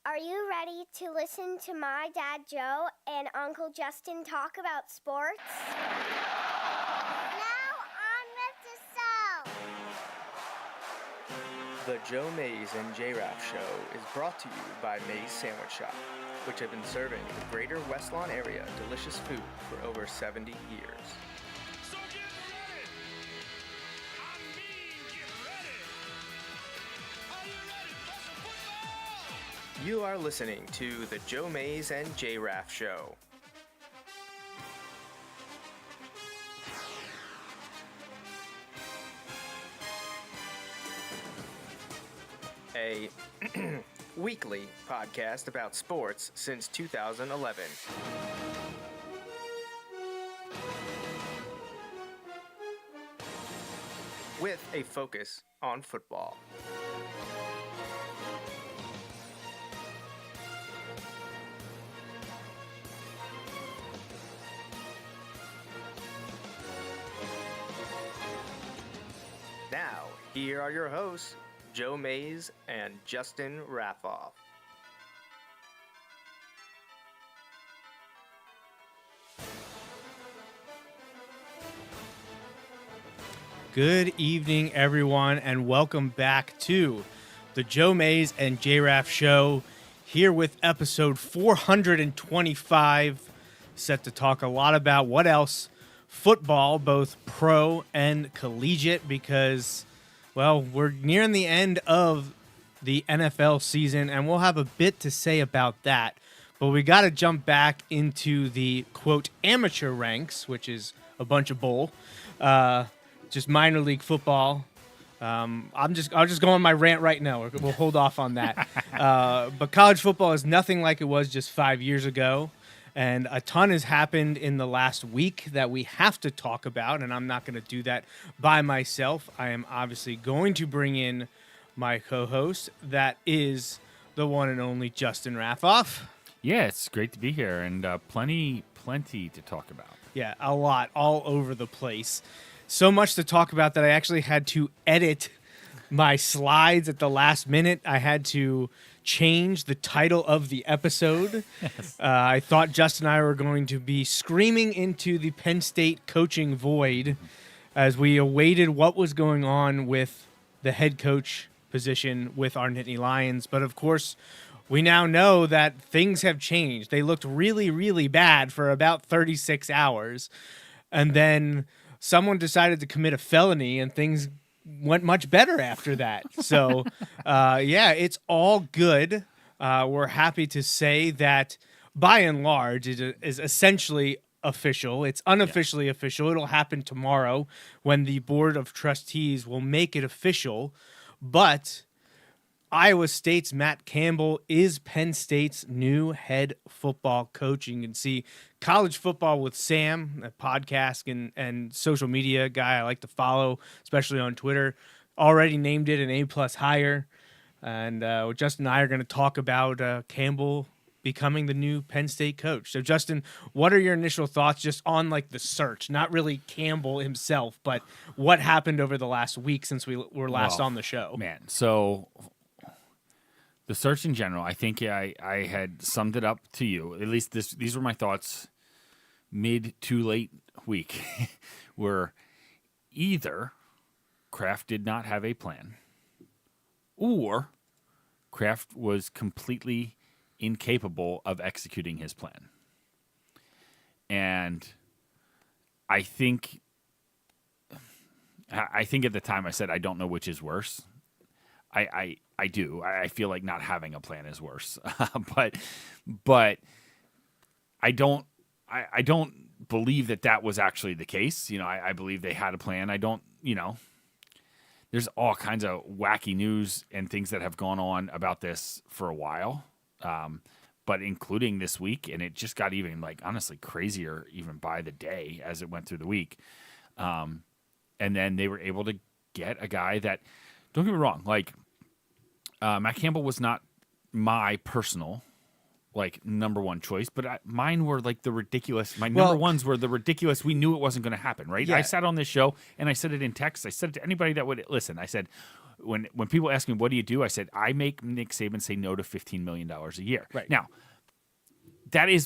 Are you ready to listen to my dad Joe and Uncle Justin talk about sports? Now on with the show. The Joe Mays and J-Raff Show is brought to you by Mays Sandwich Shop, which have been serving the greater West Lawn area delicious food for over 70 years. So get ready! I mean, get ready! Are you ready for some football? You are listening to the Joe Mays and J-Raff Show. A weekly podcast about sports since 2011. With a focus on football. Now, here are your hosts, Joe Mays and Justin Raffoff. Good evening, everyone, and welcome back to the Joe Mays and J-Raff Show, here with episode 425, set to talk a lot about what else? Football, both pro and collegiate, because, well, we're nearing the end of the NFL season, and we'll have a bit to say about that. But we got to jump back into the, quote, amateur ranks, which is a bunch of bull. Just minor league football. I'll just go on my rant right now. We'll hold off on that. But college football is nothing like it was just 5 years ago. And a ton has happened in the last week that we have to talk about, and I'm not going to do that by myself. I am obviously going to bring in my co-host. That is the one and only Justin Raffoff. Yeah, it's great to be here, and plenty to talk about. Yeah, a lot, all over the place. So much to talk about that I actually had to edit my slides at the last minute. I had to change the title of the episode. Yes. I thought Justin and I were going to be screaming into the Penn State coaching void as we awaited what was going on with the head coach position with our Nittany Lions. But of course, we now know that things have changed. They looked really, really bad for about 36 hours. And then someone decided to commit a felony and things went much better after that. So, yeah, it's all good. We're happy to say that, by and large, it is essentially official. It's unofficially official. It'll happen tomorrow when the Board of Trustees will make it official. But Iowa State's Matt Campbell is Penn State's new head football coach. You can see College Football with Sam, a podcast and social media guy I like to follow, especially on Twitter, already named it an A+ hire. And Justin and I are going to talk about Campbell becoming the new Penn State coach. So, Justin, what are your initial thoughts just on like the search? Not really Campbell himself, but what happened over the last week since we were last on the show? Man, so the search in general, I think I had summed it up to you. At least these were my thoughts mid to late week, where either Kraft did not have a plan or Kraft was completely incapable of executing his plan. And I think at the time I said, I don't know which is worse. I do. I feel like not having a plan is worse. but I don't believe that was actually the case. You know, I believe they had a plan. There's all kinds of wacky news and things that have gone on about this for a while. But including this week, and it just got even, like, honestly crazier even by the day as it went through the week. And then they were able to get a guy that, don't get me wrong, like, Matt Campbell was not my personal, like, number one choice, but mine were, like, the ridiculous. My number ones were the ridiculous. We knew it wasn't going to happen, right? Yeah. I sat on this show, and I said it in text. I said it to anybody that would listen. I said, when people ask me what do you do, I said I make Nick Saban say no to $15 million a year. Right. Now,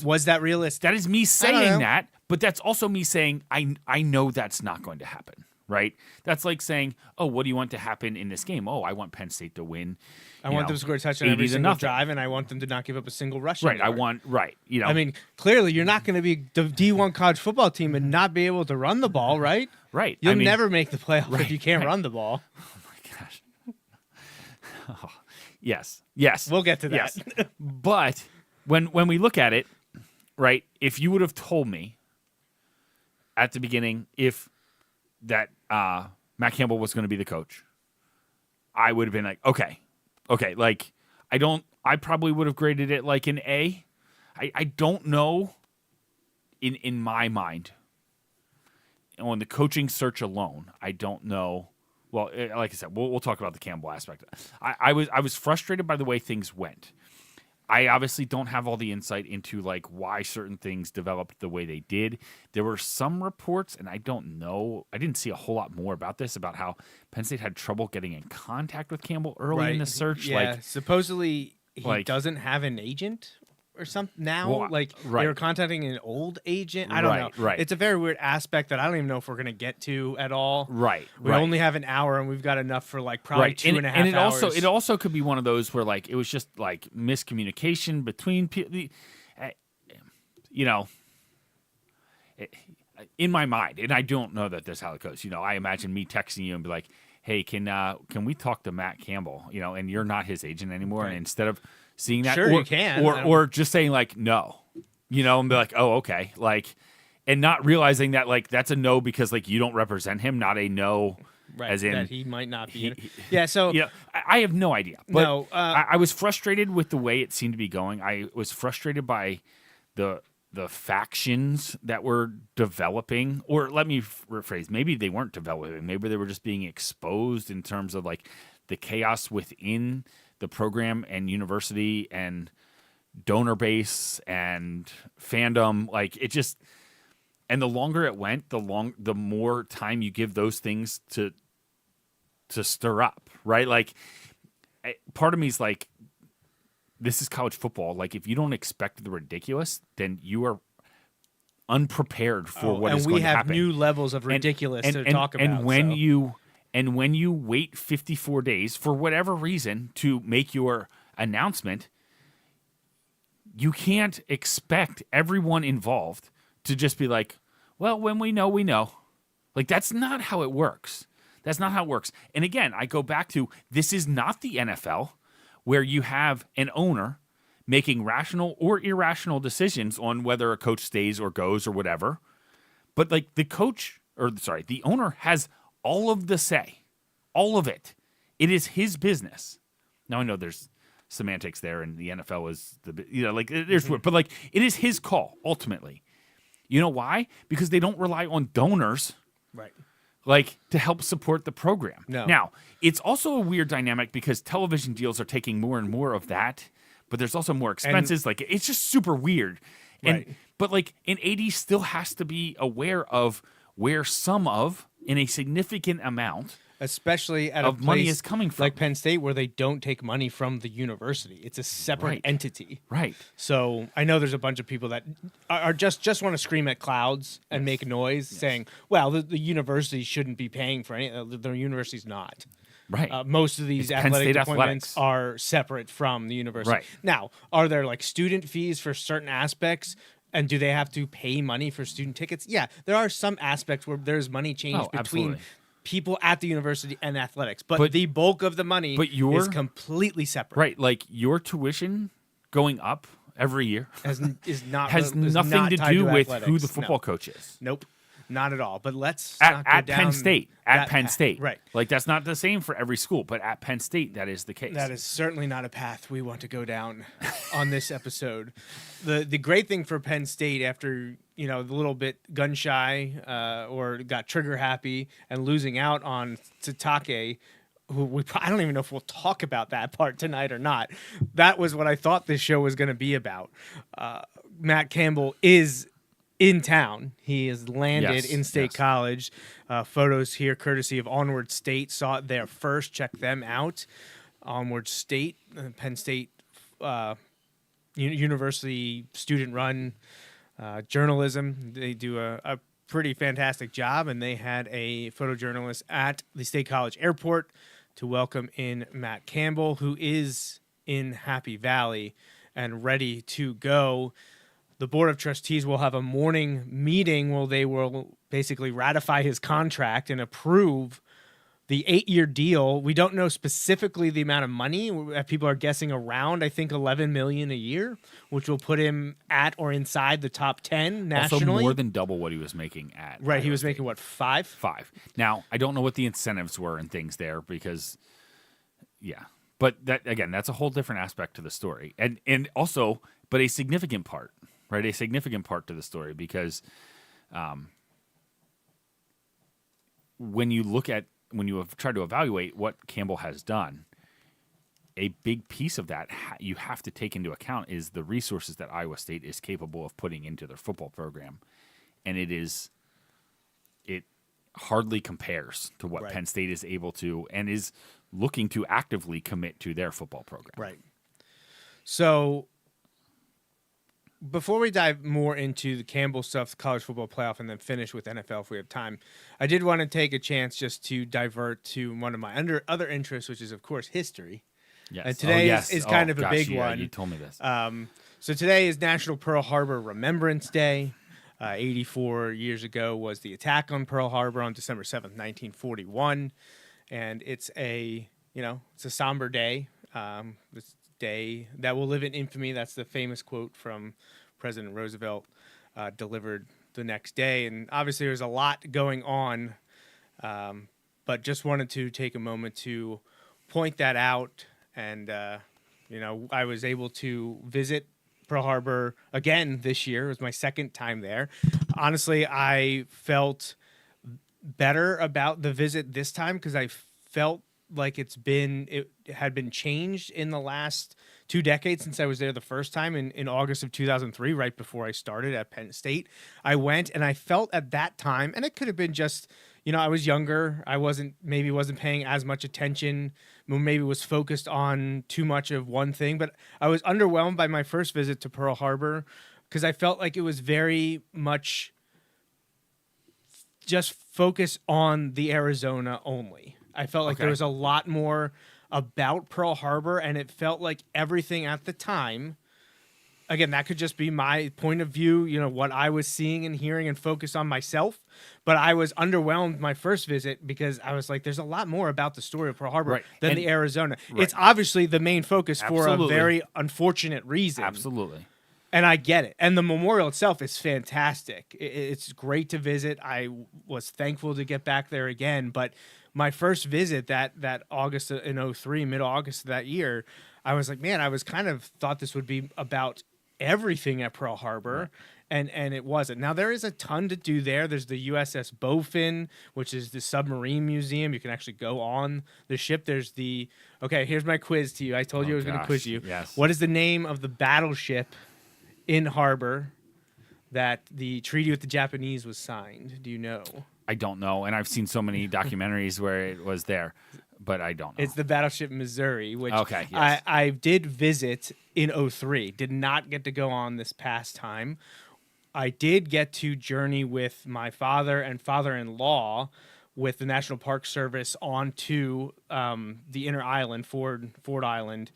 Was that realistic? that is me know. saying that, but that's also me saying I know that's not going to happen. Right? That's like saying, oh, what do you want to happen in this game? Oh, I want Penn State to win. I want them to score a touchdown every 80 to single nothing. drive, and I want them to not give up a single rushing Right. yard. I mean, clearly you're not going to be the D1 college football team and not be able to run the ball, right? Right. You'll I mean, never make the playoffs right, if you can't right. run the ball. Oh my gosh. Oh, yes. We'll get to that. Yes. But when we look at it, right, if you would have told me at the beginning if that Matt Campbell was going to be the coach, I would have been like, okay. Like, I probably would have graded it like an A. I don't know in my mind on the coaching search alone. I don't know. Well, like I said, we'll talk about the Campbell aspect. I was frustrated by the way things went. I obviously don't have all the insight into like why certain things developed the way they did. There were some reports, and I don't know. I didn't see a whole lot more about this, about how Penn State had trouble getting in contact with Campbell early in the search. Yeah, supposedly he like- doesn't have an agent or something now. Well, like right. they were contacting an old agent. I don't know. Right. It's a very weird aspect that I don't even know if we're going to get to at all. Right. We only have an hour, and we've got enough for like probably two and a half and it hours. also could be one of those where like it was just like miscommunication between people. In my mind, and I don't know that that's how it goes. I imagine me texting you and be like, "Hey, can we talk to Matt Campbell?" And you're not his agent anymore, and instead of seeing that, Sure, you can. or just saying like no, and be like, "Oh, okay," like, and not realizing that like that's a no because like you don't represent him, not a no. Right, as in that he might not be. Yeah, so I have no idea. But No, I was frustrated with the way it seemed to be going. I was frustrated by the factions that were developing, or let me rephrase, maybe they weren't developing. Maybe they were just being exposed in terms of like the chaos within the program and university and donor base and fandom. Like it just, and the longer it went, the more time you give those things to stir up, right? Like part of me is like, this is college football. Like if you don't expect the ridiculous, then you are unprepared for what is going to happen. And we have new levels of ridiculous to talk about. And when you wait 54 days for whatever reason to make your announcement, you can't expect everyone involved to just be like, well, when we know, we know. Like that's not how it works. That's not how it works. And again, I go back to this is not the NFL where you have an owner making rational or irrational decisions on whether a coach stays or goes or whatever. But like the owner has all of the say, all of it. It is his business. Now I know there's semantics there, and the NFL is there's but like it is his call ultimately. You know why? Because they don't rely on donors, right? Like to help support the program. No. Now, it's also a weird dynamic because television deals are taking more and more of that, but there's also more expenses. Like it's just super weird. And but like an AD still has to be aware of where some of in a significant amount especially at of a place money is coming from. like Penn State where they don't take money from the university. It's a separate entity. Right. So I know there's a bunch of people that are just want to scream at clouds and make noise saying, well, the university shouldn't be paying for any. The university's not. Right. Most of these It's Penn athletic State appointments athletics. are separate from the university. Right. Now, are there like student fees for certain aspects? And do they have to pay money for student tickets? Yeah, there are some aspects where there's money change between absolutely. people at the university and athletics. But the bulk of the money is completely separate. Right. Like your tuition going up every year Is not has is nothing not to tied do with athletics. who the No. football coach is. Nope. Not at all. But let's At not go Penn down State. that At Penn path. State. Right. Like that's not the same for every school, but at Penn State that is the case. That is certainly not a path we want to go down on this episode. The great thing for Penn State after, a little bit gun shy or got trigger happy and losing out on Tatake, who I don't even know if we'll talk about that part tonight or not. That was what I thought this show was going to be about. Matt Campbell is in town. He has landed Yes, in State yes. College. Photos here courtesy of Onward State. Saw it there first. Check them out. Onward State, Penn State University student-run journalism. They do a pretty fantastic job, and they had a photojournalist at the State College Airport to welcome in Matt Campbell, who is in Happy Valley and ready to go. The Board of Trustees will have a morning meeting where they will basically ratify his contract and approve the 8-year deal. We don't know specifically the amount of money. People are guessing around, I think, $11 million a year, which will put him at or inside the top 10 nationally. Also more than double what he was making at. Right, he Iowa was State. making what, 5? 5. Now, I don't know what the incentives were and things there because, yeah. But that again, that's a whole different aspect to the story. And also, but a significant part, right? A significant part to the story because when you have tried to evaluate what Campbell has done, a big piece of that you have to take into account is the resources that Iowa State is capable of putting into their football program. And it hardly compares to what Right. Penn State is able to and is looking to actively commit to their football program. Right. So before we dive more into the Campbell stuff, the college football playoff, and then finish with NFL if we have time, I did want to take a chance just to divert to one of my other interests, which is, of course, history. Yes. And today yes. is kind of a gosh, big yeah, one. You told me this. So today is National Pearl Harbor Remembrance Day. 84 years ago was the attack on Pearl Harbor on December 7th, 1941. And it's a somber day. This day that will live in infamy. That's the famous quote from President Roosevelt delivered the next day. And obviously there's a lot going on, but just wanted to take a moment to point that out. And, I was able to visit Pearl Harbor again this year. It was my second time there. Honestly, I felt better about the visit this time because I felt like it had been changed in the last 2 decades since I was there the first time in August of 2003, right before I started at Penn State. I went and I felt at that time, and it could have been just, I was younger. I wasn't paying as much attention, maybe was focused on too much of one thing, but I was underwhelmed by my first visit to Pearl Harbor because I felt like it was very much just focused on the Arizona only. I felt like there was a lot more about Pearl Harbor, and it felt like everything at the time, again, that could just be my point of view, what I was seeing and hearing and focus on myself. But I was underwhelmed my first visit because I was like, there's a lot more about the story of Pearl Harbor than the Arizona. Right. It's obviously the main focus for a Absolutely. very unfortunate reason. Absolutely. And I get it. And the memorial itself is fantastic. It's great to visit. I was thankful to get back there again. But my first visit that August in 2003, mid-August of that year, I was like, man, I was kind of thought this would be about everything at Pearl Harbor. Right. And it wasn't. Now, there is a ton to do there. There's the USS Bowfin, which is the submarine museum. You can actually go on the ship. There's here's my quiz to you. I told you I was going to quiz you. Yes. What is the name of the battleship in harbor that the treaty with the Japanese was signed? Do you know? I don't know, and I've seen so many documentaries where it was there, but I don't know. It's the battleship Missouri, which yes. I did visit in 2003. Did not get to go on this past time. I did get to journey with my father and father-in-law with the National Park Service onto the inner island, Ford Island,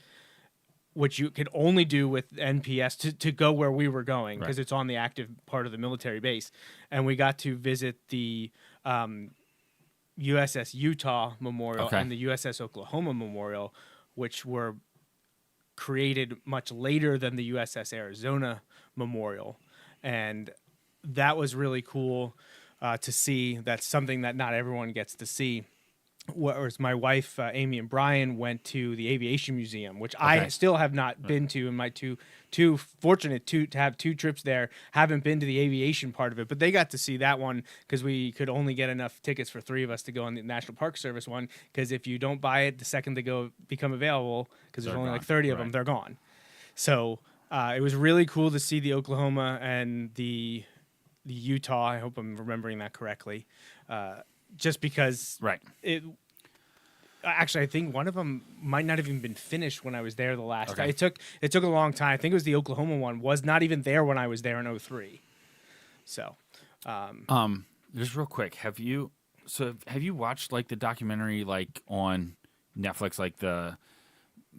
which you could only do with NPS to go where we were going because it's on the active part of the military base. And we got to visit the USS Utah Memorial and the USS Oklahoma Memorial, which were created much later than the USS Arizona Memorial. And that was really cool to see. That's something that not everyone gets to see. Whereas my wife, Amy and Brian, went to the Aviation Museum, which I still have not been to, and my too fortunate to have 2 trips there. Haven't been to the aviation part of it, but they got to see that one because we could only get enough tickets for 3 of us to go on the National Park Service one. Because if you don't buy it the second they become available, because there's only like 30 of them, they're gone. So it was really cool to see the Oklahoma and the the Utah. I hope I'm remembering that correctly. Just because Right. it. Actually, I think one of them might not have even been finished when I was there the last time. Okay. It took a long time. I think it was the Oklahoma one. Was not even there when I was there in 2003. So, Just real quick, have you watched like the documentary like on Netflix, like the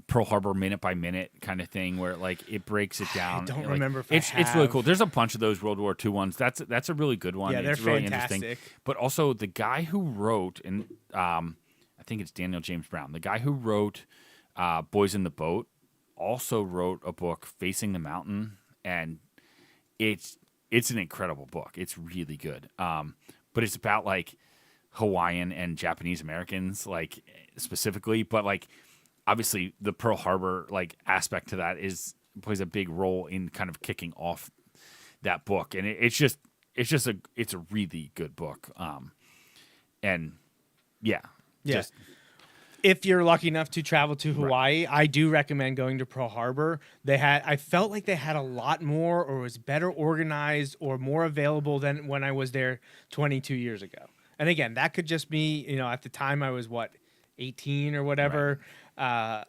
Pearl Harbor minute by minute kind of thing, where like it breaks it down? I don't like, remember if it's really cool. There's a bunch of those World War II ones. That's a really good one. Yeah, they're it's really fantastic. interesting. But also the guy who wrote, and I think it's Daniel James Brown, the guy who wrote Boys in the Boat, also wrote a book, Facing the Mountain, and it's an incredible book. It's really good. But it's about like Hawaiian and Japanese Americans, like specifically, but like obviously the Pearl Harbor like aspect to that plays a big role in kind of kicking off that book, and it's a really good book. And yeah. Just, if you're lucky enough to travel to Hawaii, I do recommend going to Pearl Harbor. I felt like they had a lot more, or was better organized, or more available than when I was there 22 years ago. And again, that could just be, at the time I was 18 or whatever. Right.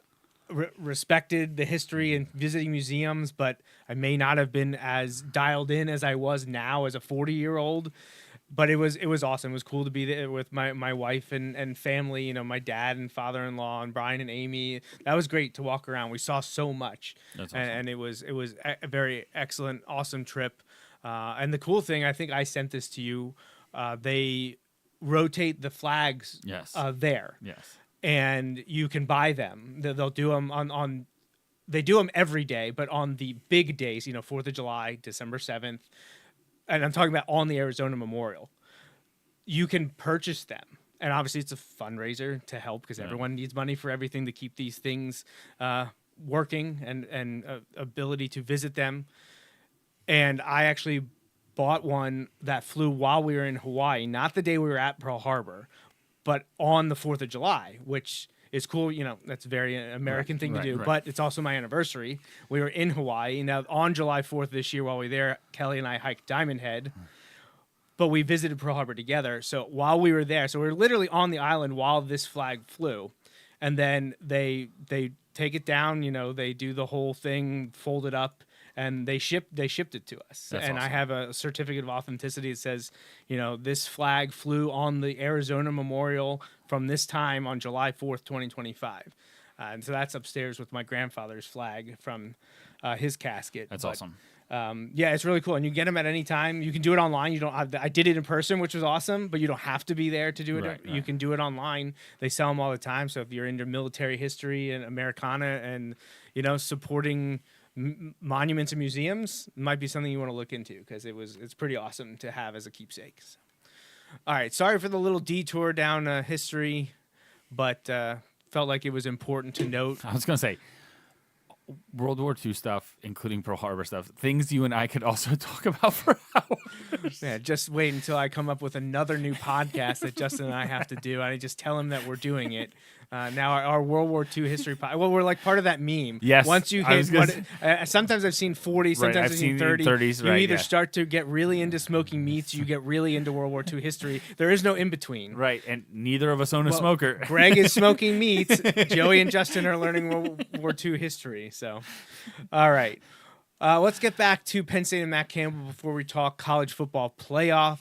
Respected the history and visiting museums, but I may not have been as dialed in as I was now as a 40-year-old. But it was awesome. It was cool to be there with my wife and family, my dad and father-in-law and Brian and Amy. That was great to walk around. We saw so much. That's awesome. And it was a very excellent, awesome trip. And the cool thing, I think I sent this to you, they rotate the flags there. Yes. And you can buy them. They'll do them on they do them every day, but on the big days, 4th of July, December 7th, and I'm talking about on the Arizona Memorial, you can purchase them. And obviously it's a fundraiser to help, because everyone needs money for everything to keep these things working and ability to visit them. And I actually bought one that flew while we were in Hawaii, not the day we were at Pearl Harbor, but on the 4th of July, which is cool. That's a very American thing to do, but it's also my anniversary. We were in Hawaii. Now, on July 4th this year while we were there, Kelly and I hiked Diamond Head, but we visited Pearl Harbor together. So while we were there, so we were literally on the island while this flag flew, and then they take it down, they do the whole thing, fold it up, and they shipped it to us. That's and awesome. I have a certificate of authenticity that says, this flag flew on the Arizona Memorial from this time on July 4th, 2025. And so that's upstairs with my grandfather's flag from his casket. That's But, awesome. Yeah, it's really cool. And you get them at any time. You can do it online. I did it in person, which was awesome, but you don't have to be there to do it. Right, You right. can do it online. They sell them all the time. So if you're into military history and Americana and, supporting monuments and museums, it might be something you want to look into, because it's pretty awesome to have as a keepsake. So. All right, sorry for the little detour down history, but felt like it was important to note. I was going to say, World War II stuff, including Pearl Harbor stuff, things you and I could also talk about for hours. Yeah, just wait until I come up with another new podcast that Justin and I have to do. I just tell him that we're doing it. Now our World War II history well, we're like part of that meme. Yes, Once you I was hit, gonna sometimes I've seen 40, sometimes Right, I've seen 30. 30s, you right, either yeah. start to get really into smoking meats, you get really into World War II history. There is no in between. Right, and neither of us own a smoker. Greg is smoking meats. Joey and Justin are learning World War II history. So, all right. Let's get back to Penn State and Matt Campbell before we talk college football playoff.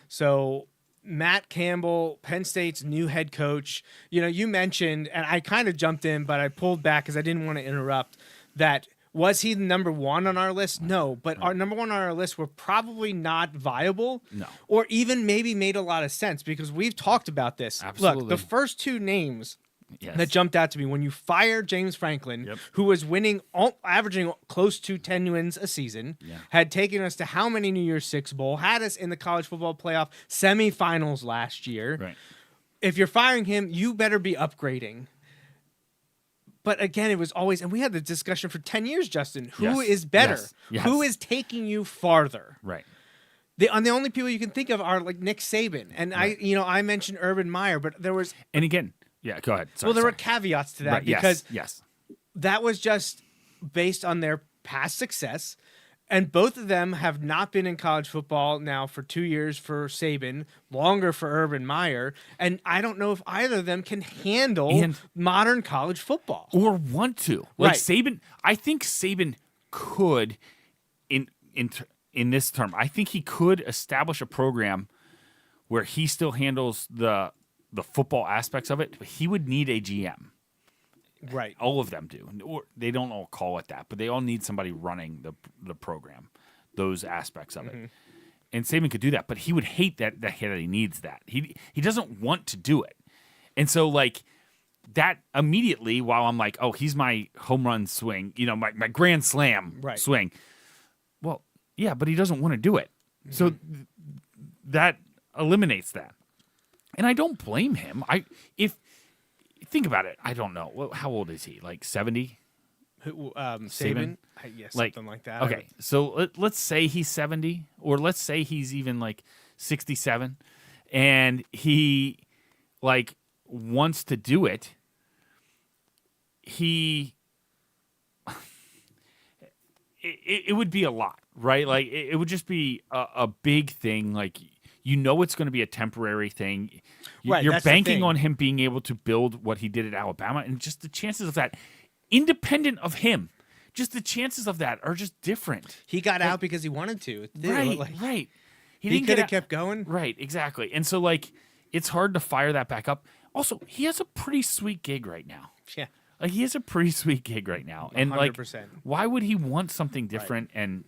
So, Matt Campbell, Penn State's new head coach. You mentioned, and I kind of jumped in, but I pulled back because I didn't want to interrupt, that was he number one on our list? No, but our number one on our list were probably not viable. No. Or even maybe made a lot of sense, because we've talked about this. Absolutely. Look, the first two names Yes. that jumped out to me when you fired James Franklin, Yep. who was averaging close to 10 wins a season, had taken us to how many New Year's Six Bowl, had us in the college football playoff semifinals last year. Right. If you're firing him, you better be upgrading. But again, it was always, and we had the discussion for 10 years, Justin, who Yes. is better? Yes. Yes. Who is taking you farther? Right. The only people you can think of are like Nick Saban. And I mentioned Urban Meyer, but there was, And again, yeah, go ahead. Sorry, there were sorry. caveats to that, Right, because yes. that was just based on their past success. And both of them have not been in college football now for 2 years for Saban, longer for Urban Meyer. And I don't know if either of them can handle modern college football. Or want to. Like Right. Saban, I think Saban could, in this term, I think he could establish a program where he still handles the football aspects of it, but he would need a GM. Right. All of them do. Or they don't all call it that, but they all need somebody running the program, those aspects of it. And Saban could do that, but he would hate that he needs that. He doesn't want to do it. And so, like, that immediately, while I'm like, oh, he's my home run swing, my grand slam swing. Well, yeah, but he doesn't want to do it. So that eliminates that. And I don't blame him. Think about it. I don't know. How old is he? Like 70? Saban? Yes, something like that. Okay, so let's say he's 70, or let's say he's even like 67, and he like wants to do it. It would be a lot, right? Like it would just be a big thing. Like it's going to be a temporary thing. Right, You're that's the banking thing. on him being able to build what he did at Alabama, and just the chances of that, independent of him, just the chances of that are just different. He got out because he wanted to. Right. He didn't could get have out- kept going. Right, exactly. And so, like, it's hard to fire that back up. Also, he has a pretty sweet gig right now. Yeah. Like, he has a pretty sweet gig right now. And, like, 100%. why would he want something different? And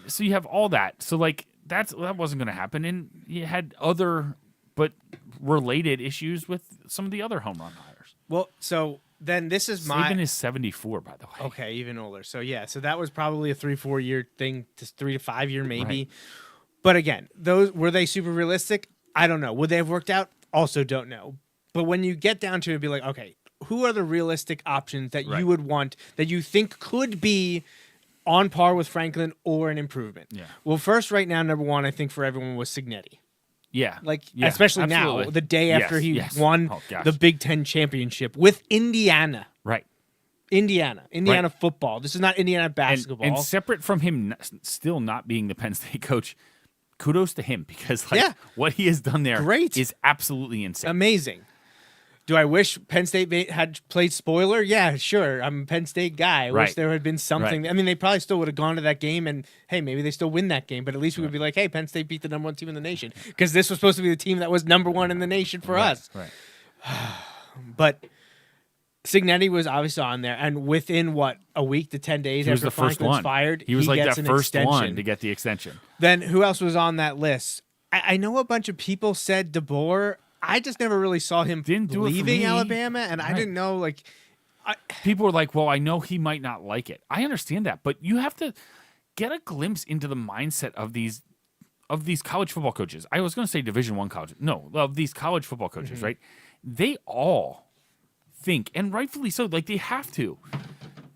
so you have all that. So, like, that wasn't going to happen. And you had other but related issues with some of the other home run hires. Well, so then this is my... Saban is 74, by the way. Okay, even older. So, yeah, so that was probably a 3-4 year thing, to 3 to 5 year maybe. Right. But again, were they super realistic? I don't know. Would they have worked out? Also don't know. But when you get down to it, be like, okay, who are the realistic options that you would want, that you think could be on par with Franklin or an improvement? Yeah. Well, first, right now, number one, I think for everyone was Signetti. Yeah. Yeah, especially absolutely. now, the day after he Yes. won Oh, gosh. the Big Ten championship with Indiana. Right. Indiana football. This is not Indiana basketball. And separate from him still not being the Penn State coach, kudos to him, because what he has done there is absolutely insane. Amazing. Do I wish Penn State had played spoiler? Yeah, sure. I'm a Penn State guy. I wish there had been something. Right. I mean, they probably still would have gone to that game, and hey, maybe they still win that game. But at least we would be like, hey, Penn State beat the number one team in the nation, because this was supposed to be the team that was number one in the nation for us. Right. But Signetti was obviously on there, and within a week to 10 days He was after the first Franklin's one. fired, He was like gets that an first extension. one to get the extension. Then who else was on that list? I know a bunch of people said DeBoer. I just never really saw him Didn't do it for leaving me. Alabama, and I Right. didn't know, like... People were like, well, I know he might not like it. I understand that, but you have to get a glimpse into the mindset of these college football coaches. I was going to say Division I college. No, of these college football coaches, right? They all think, and rightfully so, like they have to.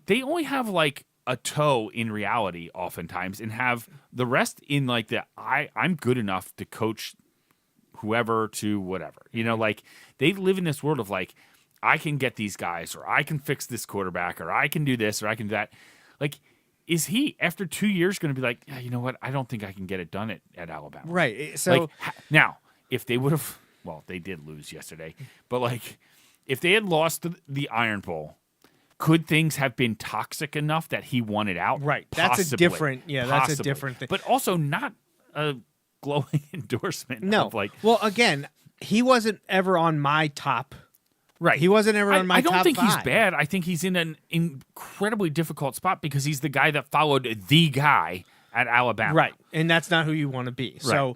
They only have like a toe in reality oftentimes, and have the rest in like I'm good enough to coach whoever to whatever. Like they live in this world of like, I can get these guys, or I can fix this quarterback, or I can do this, or I can do that. Like, is he, after 2 years, going to be like, yeah, you know what? I don't think I can get it done at Alabama. Right. So Like, now, if they would have, well, they did lose yesterday, but like, if they had lost the Iron Bowl, could things have been toxic enough that he wanted out? Right. That's a Possibly. different- yeah, that's a Possibly. different thing. But also not a glowing endorsement. no. Of like, Well, again, he wasn't ever on my top. right. He wasn't ever on my I don't top think he's 5. bad. I think he's in an incredibly difficult spot because he's the guy that followed the guy at Alabama. Right. And that's not who you want to be. So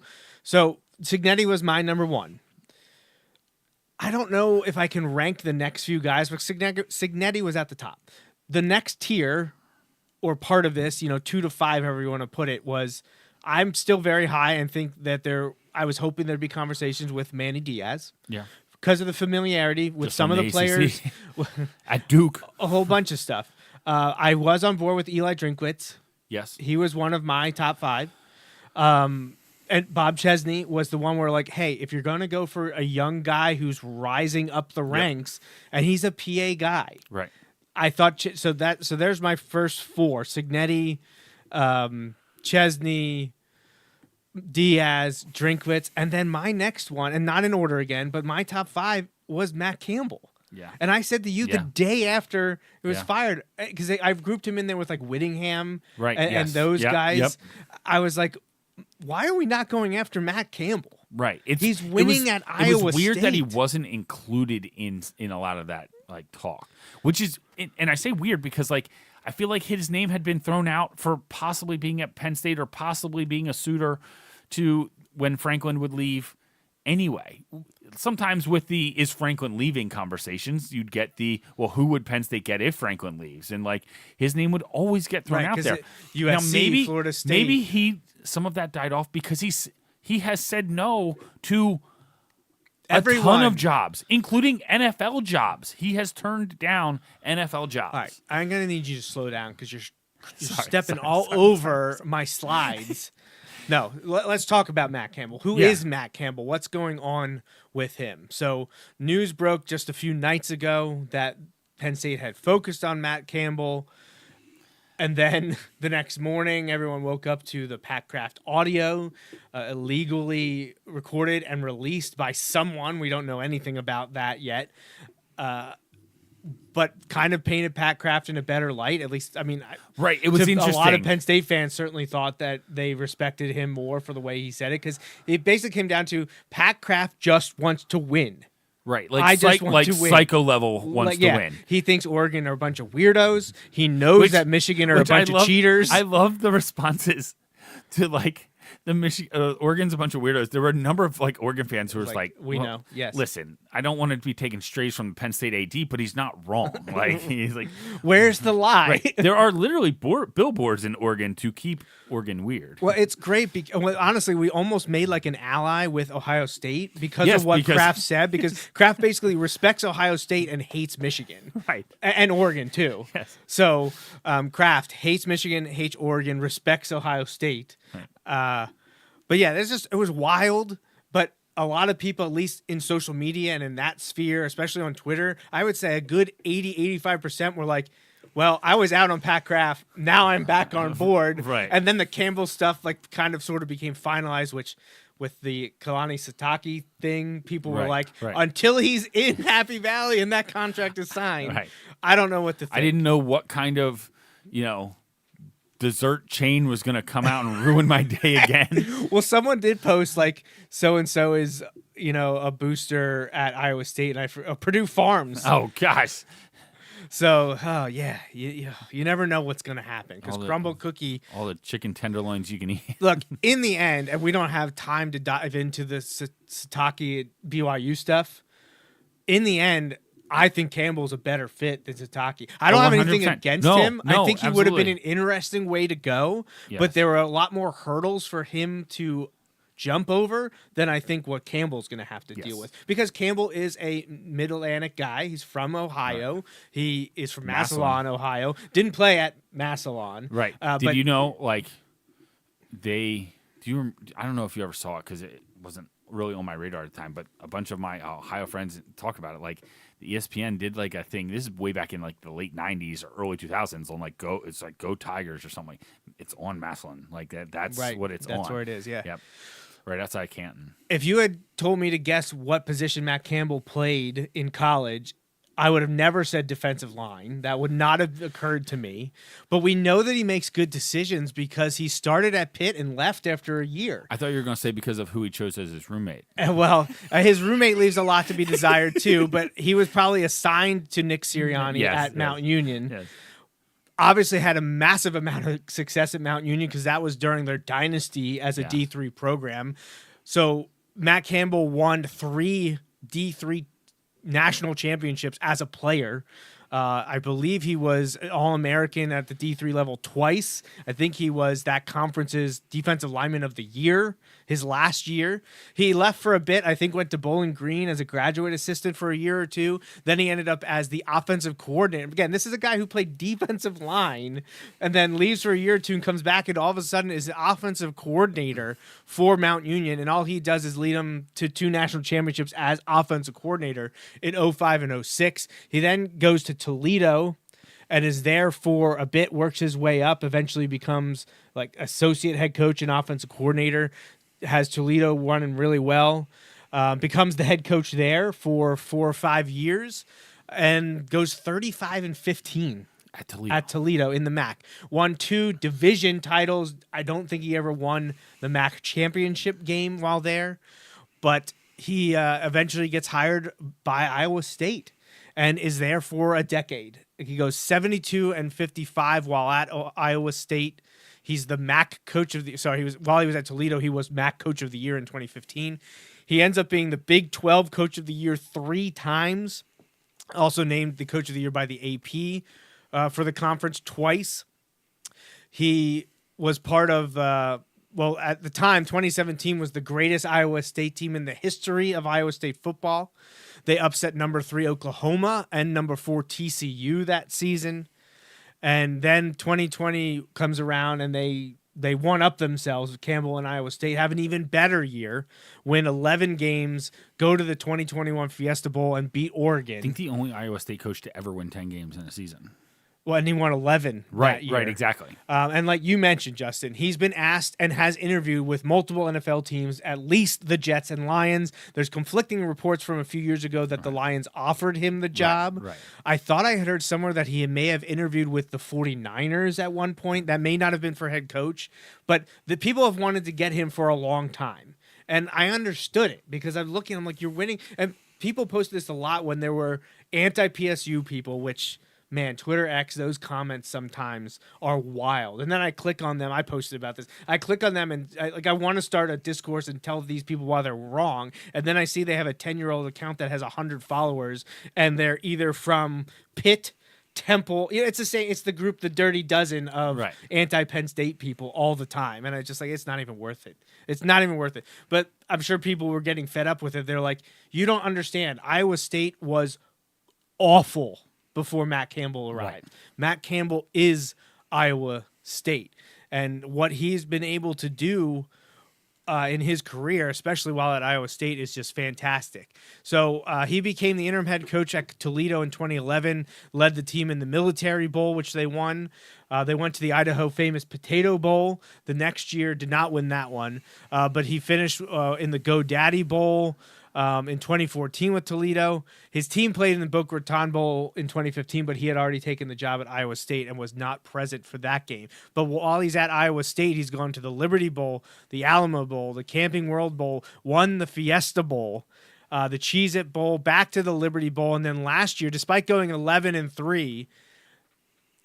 Signetti was my number one. I don't know if I can rank the next few guys, but Signetti was at the top. The next tier, or part of this, 2 to 5, however you want to put it, was I'm still very high and think that I was hoping there'd be conversations with Manny Diaz Yeah. because of the familiarity with Just some of from the the players, ACC. At Duke. a whole bunch of stuff. I was on board with Eli Drinkwitz. Yes. He was one of my top 5. And Bob Chesney was the one where, like, hey, if you're going to go for a young guy who's rising up the ranks, and he's a PA guy, Right. I thought so. There's my first four: Signetti, Chesney, Diaz, Drinkwitz, and then my next one, and not in order again, but my top 5 was Matt Campbell. Yeah. And I said to you the Yeah. day after it was Yeah. fired, because I've grouped him in there with like Whittingham, Right, and yes. those Yep, guys. yep. I was like, why are we not going after Matt Campbell? Right. He's winning at It Iowa was weird that he State. wasn't included in a lot of that like talk, which is, and I say weird because like I feel like his name had been thrown out for possibly being at Penn State or possibly being a suitor to when Franklin would leave. Anyway, sometimes with the is Franklin leaving conversations, you'd get the, well, who would Penn State get if Franklin leaves? And like his name would always get thrown Right, out 'cause there. USC, Florida State. Maybe some of that died off because he has said no to a ton Everyone. of jobs, including NFL jobs. He has turned down NFL jobs. All right, I'm gonna need you to slow down because you're Sorry, stepping sorry, all sorry, over my slides. No, let's talk about Matt Campbell. Who is Yeah. Matt Campbell? What's going on with him? So news broke just a few nights ago that Penn State had focused on Matt Campbell. And then the next morning, everyone woke up to the Pat Kraft audio illegally recorded and released by someone. We don't know anything about that yet. But kind of painted Pat Kraft in a better light. At least, I mean, Right, it was a lot interesting. of Penn State fans certainly thought that they respected him more for the way he said it, because it basically came down to Pat Kraft just wants to win. Right, like I just want like to win. psycho level wants Like, to yeah, win. He thinks Oregon are a bunch of weirdos. He knows Which- that Michigan are a which I bunch of love- cheaters. I love the responses to like the Oregon's a bunch of weirdos. There were a number of like Oregon fans who was like, we well, know, yes. Listen, I don't want to be taking strays from the Penn State AD, but he's not wrong. Like he's like, Where's the lie? right. There are literally billboards in Oregon to keep Oregon weird. Well, it's great because honestly, we almost made like an ally with Ohio State because Yes, of what because- Kraft said. Because Kraft basically respects Ohio State and hates Michigan, Right. and Oregon too. Yes. So Kraft hates Michigan, hates Oregon, respects Ohio State. But yeah, it was wild. But a lot of people, at least in social media and in that sphere, especially on Twitter, I would say a good 80-85% were like, well, I was out on Pat Kraft. Now I'm back on board. Right. And then the Campbell stuff like kind of sort of became finalized, which with the Kalani Satake thing, people were Right, like, right. until he's in Happy Valley and that contract is signed, Right. I don't know what to think. I didn't know what kind of, dessert chain was going to come out and ruin my day again. Well, someone did post like so and so is a booster at Iowa State and Purdue Farms. Oh gosh. So yeah, you never know what's gonna happen because All the- Crumble Cookie. All the chicken tenderloins you can eat. Look, in the end, and we don't have time to dive into the Satake BYU stuff. In the end, I think Campbell's a better fit than Satake. I don't have anything 100%. against No, him. I no, think he would have been absolutely. an interesting way to go, Yes. but there were a lot more hurdles for him to jump over than I think what Campbell's going to have to deal Yes. with, because Campbell is a Mid-Atlantic guy. He's from Ohio. Right. He is from Massillon. Massillon, Ohio. Didn't play at Massillon. Right. But Did you know, like, I don't know if you ever saw it because it wasn't really on my radar at the time, but a bunch of my Ohio friends talk about it. Like, the ESPN did, like, a thing. This is way back in, like, the late 90s or early 2000s on, like, Go Tigers or something. It's on Massillon. Like, that's Right. what it's That's on. where it is, yeah. Yep. Right outside Canton. If you had told me to guess what position Matt Campbell played in college, I would have never said defensive line. That would not have occurred to me. But we know that he makes good decisions because he started at Pitt and left after a year. I thought you were going to say because of who he chose as his roommate. And, well, his roommate leaves a lot to be desired too, but he was probably assigned to Nick Sirianni Yes, at yes. Mount Union. Yes. Obviously had a massive amount of success at Mount Union because that was during their dynasty as a Yeah. D3 program. So Matt Campbell won 3 D3 national championships as a player. I believe he was All-American at the D3 level twice. I think he was that conference's defensive lineman of the year his last year. He left for a bit, I think went to Bowling Green as a graduate assistant for a year or two. Then he ended up as the offensive coordinator. Again, this is a guy who played defensive line and then leaves for a year or two and comes back and all of a sudden is the offensive coordinator for Mount Union. And all he does is lead them to 2 national championships as offensive coordinator in 05 and 06. He then goes to Toledo and is there for a bit, works his way up, eventually becomes like associate head coach and offensive coordinator, has Toledo running really well, becomes the head coach there for 4 or 5 years, and goes 35-15 at Toledo in the MAC. Won 2 division titles. I don't think he ever won the MAC championship game while there, but he eventually gets hired by Iowa State and is there for a decade. He goes 72-55 while at Iowa State. He's the MAC coach of the. Sorry, while he was at Toledo, he was MAC coach of the year in 2015. He ends up being the Big 12 coach of the year 3 times. Also named the coach of the year by the AP for the conference twice. He was part of, at the time, 2017 was the greatest Iowa State team in the history of Iowa State football. They upset number 3 Oklahoma and number 4 TCU that season. And then 2020 comes around and they one up themselves. Campbell and Iowa State have an even better year, win 11 games, go to the 2021 Fiesta Bowl and beat Oregon. I think the only Iowa State coach to ever win 10 games in a season. Well, and he won 11 that year. Right, exactly. And like you mentioned, Justin, he's been asked and has interviewed with multiple NFL teams, at least the Jets and Lions. There's conflicting reports from a few years ago that the Lions offered him the job. Right. I thought I had heard somewhere that he may have interviewed with the 49ers at one point. That may not have been for head coach, but the people have wanted to get him for a long time. And I understood it because I'm looking, I'm like, you're winning. And people posted this a lot when there were anti-PSU people, which... Man, Twitter X, those comments sometimes are wild. And then I click on them. I posted about this. I click on them and I want to start a discourse and tell these people why they're wrong. And then I see they have a 10-year-old account that has 100 followers, and they're either from Pitt, Temple. It's the same. It's the group, the Dirty Dozen of anti-Penn State people all the time. And I just it's not even worth it. It's not even worth it. But I'm sure people were getting fed up with it. They're like, you don't understand. Iowa State was awful before Matt Campbell arrived. Right. Matt Campbell is Iowa State. And what he's been able to do in his career, especially while at Iowa State, is just fantastic. So he became the interim head coach at Toledo in 2011, led the team in the Military Bowl, which they won. They went to the Idaho famous Potato Bowl the next year, did not win that one, but he finished in the GoDaddy Bowl in 2014 with Toledo. His team played in the Boca Raton Bowl in 2015, but he had already taken the job at Iowa State and was not present for that game. But while he's at Iowa State, he's gone to the Liberty Bowl, the Alamo Bowl, the Camping World Bowl, won the Fiesta Bowl, the Cheez-It Bowl, back to the Liberty Bowl, and then last year, despite going 11-3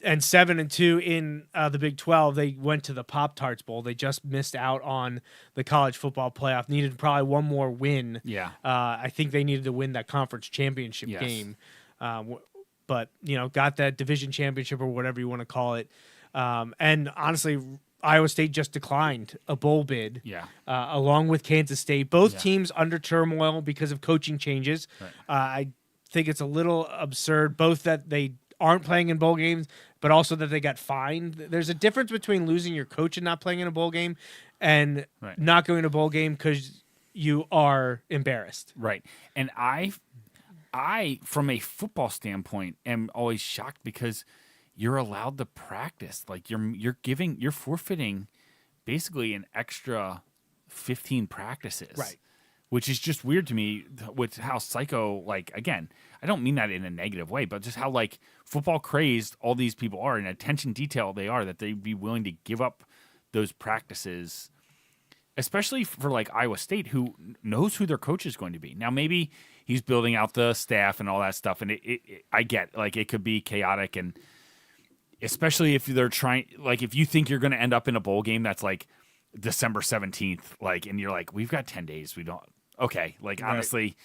and 7-2 in the Big 12, they went to the Pop-Tarts Bowl. They just missed out on the college football playoff. Needed probably one more win. Yeah. I think they needed to win that conference championship game. But, got that division championship or whatever you want to call it. And honestly, Iowa State just declined a bowl bid along with Kansas State. Both teams under turmoil because of coaching changes. Right. I think it's a little absurd, both that they aren't playing in bowl games, but also that they got fined. There's a difference between losing your coach and not playing in a bowl game and not going to a bowl game because you are embarrassed. Right. And I, from a football standpoint, am always shocked because you're allowed to practice. Like you're forfeiting basically an extra 15 practices. Right. Which is just weird to me with how psycho, again, I don't mean that in a negative way, but just how, football crazed all these people are and attention detail they are, that they'd be willing to give up those practices, especially for, Iowa State, who knows who their coach is going to be. Now, maybe he's building out the staff and all that stuff, and I get, it could be chaotic, and especially if they're trying, if you think you're going to end up in a bowl game that's, December 17th, and you're we've got 10 days, we don't. Okay, honestly,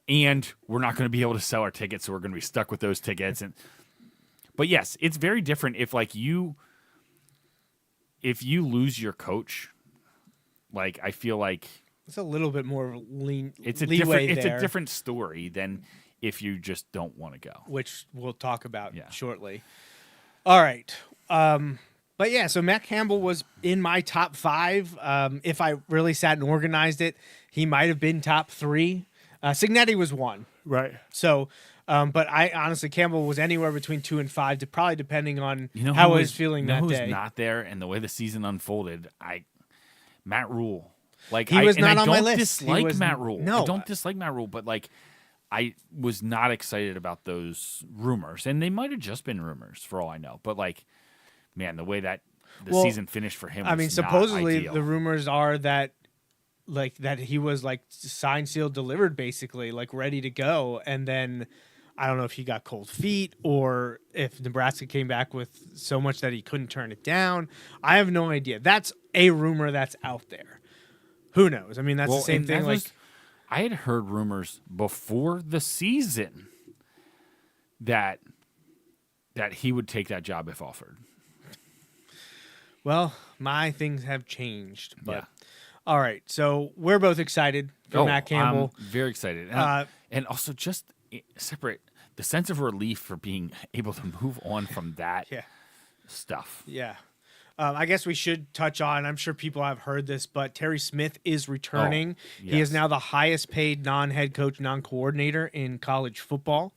and we're not going to be able to sell our tickets, so we're going to be stuck with those tickets. But yes, it's very different if you lose your coach. I feel like it's a little bit more leeway it's a different story than if you just don't want to go, which we'll talk about shortly. All right. But yeah, so Matt Campbell was in my top 5. If I really sat and organized it, he might have been top 3. Cignetti was 1. Right. So But I honestly, Campbell was anywhere between 2 and 5, probably depending on You know how who I was is- feeling you know that who's day. not there, and the way the season unfolded, Matt Rule. Like He was and not I on my don't list. He dislike was- Matt Rule. no. I don't dislike Matt Rule, but like I was not excited about those rumors, and they might have just been rumors for all I know. But like, man, the way that the Well, season finished for him, I was mean, not supposedly ideal. the rumors are that that he was like signed, sealed, delivered, basically like ready to go, and then I don't know if he got cold feet or if Nebraska came back with so much that he couldn't turn it down. I have no idea. That's a rumor that's out there. Who knows? I mean, that's the same and thing. that Like, was- I had heard rumors before the season that he would take that job if offered. well, my things have changed. But Yeah. all right, so we're both excited for Matt Campbell. I'm very excited. And also just separate the sense of relief for being able to move on from that Yeah. stuff. Yeah. I guess we should touch on, I'm sure people have heard this, but Terry Smith is returning. He is yes. now the highest paid non-head coach, non-coordinator in college football.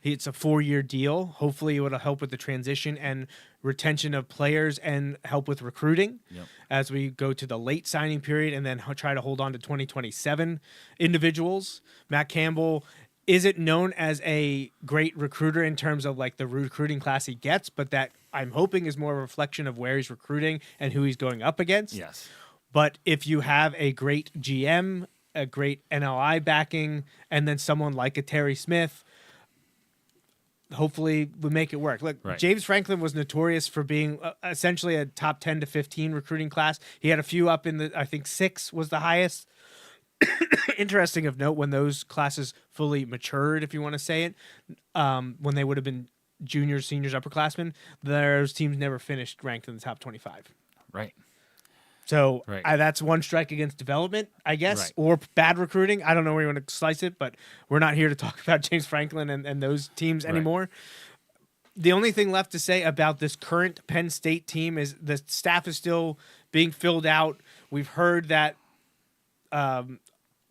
It's a 4-year deal. Hopefully it will help with the transition and retention of players and help with recruiting Yep. as we go to the late signing period and then try to hold on to 2027 individuals. Matt Campbell isn't known as a great recruiter in terms of like the recruiting class he gets, but that I'm hoping is more a reflection of where he's recruiting and who he's going up against. Yes. But if you have a great GM, a great NLI backing, and then someone like a Terry Smith, hopefully we make it work. Look, Right. James Franklin was notorious for being essentially a top 10 to 15 recruiting class. He had a few up in the, I think 6 was the highest. Interesting of note, when those classes fully matured, if you want to say it, when they would have been juniors, seniors, upperclassmen, those teams never finished ranked in the top 25. Right. So Right. that's one strike against development, I guess, Right. or bad recruiting. I don't know where you want to slice it, but we're not here to talk about James Franklin and those teams anymore. The only thing left to say about this current Penn State team is the staff is still being filled out. We've heard that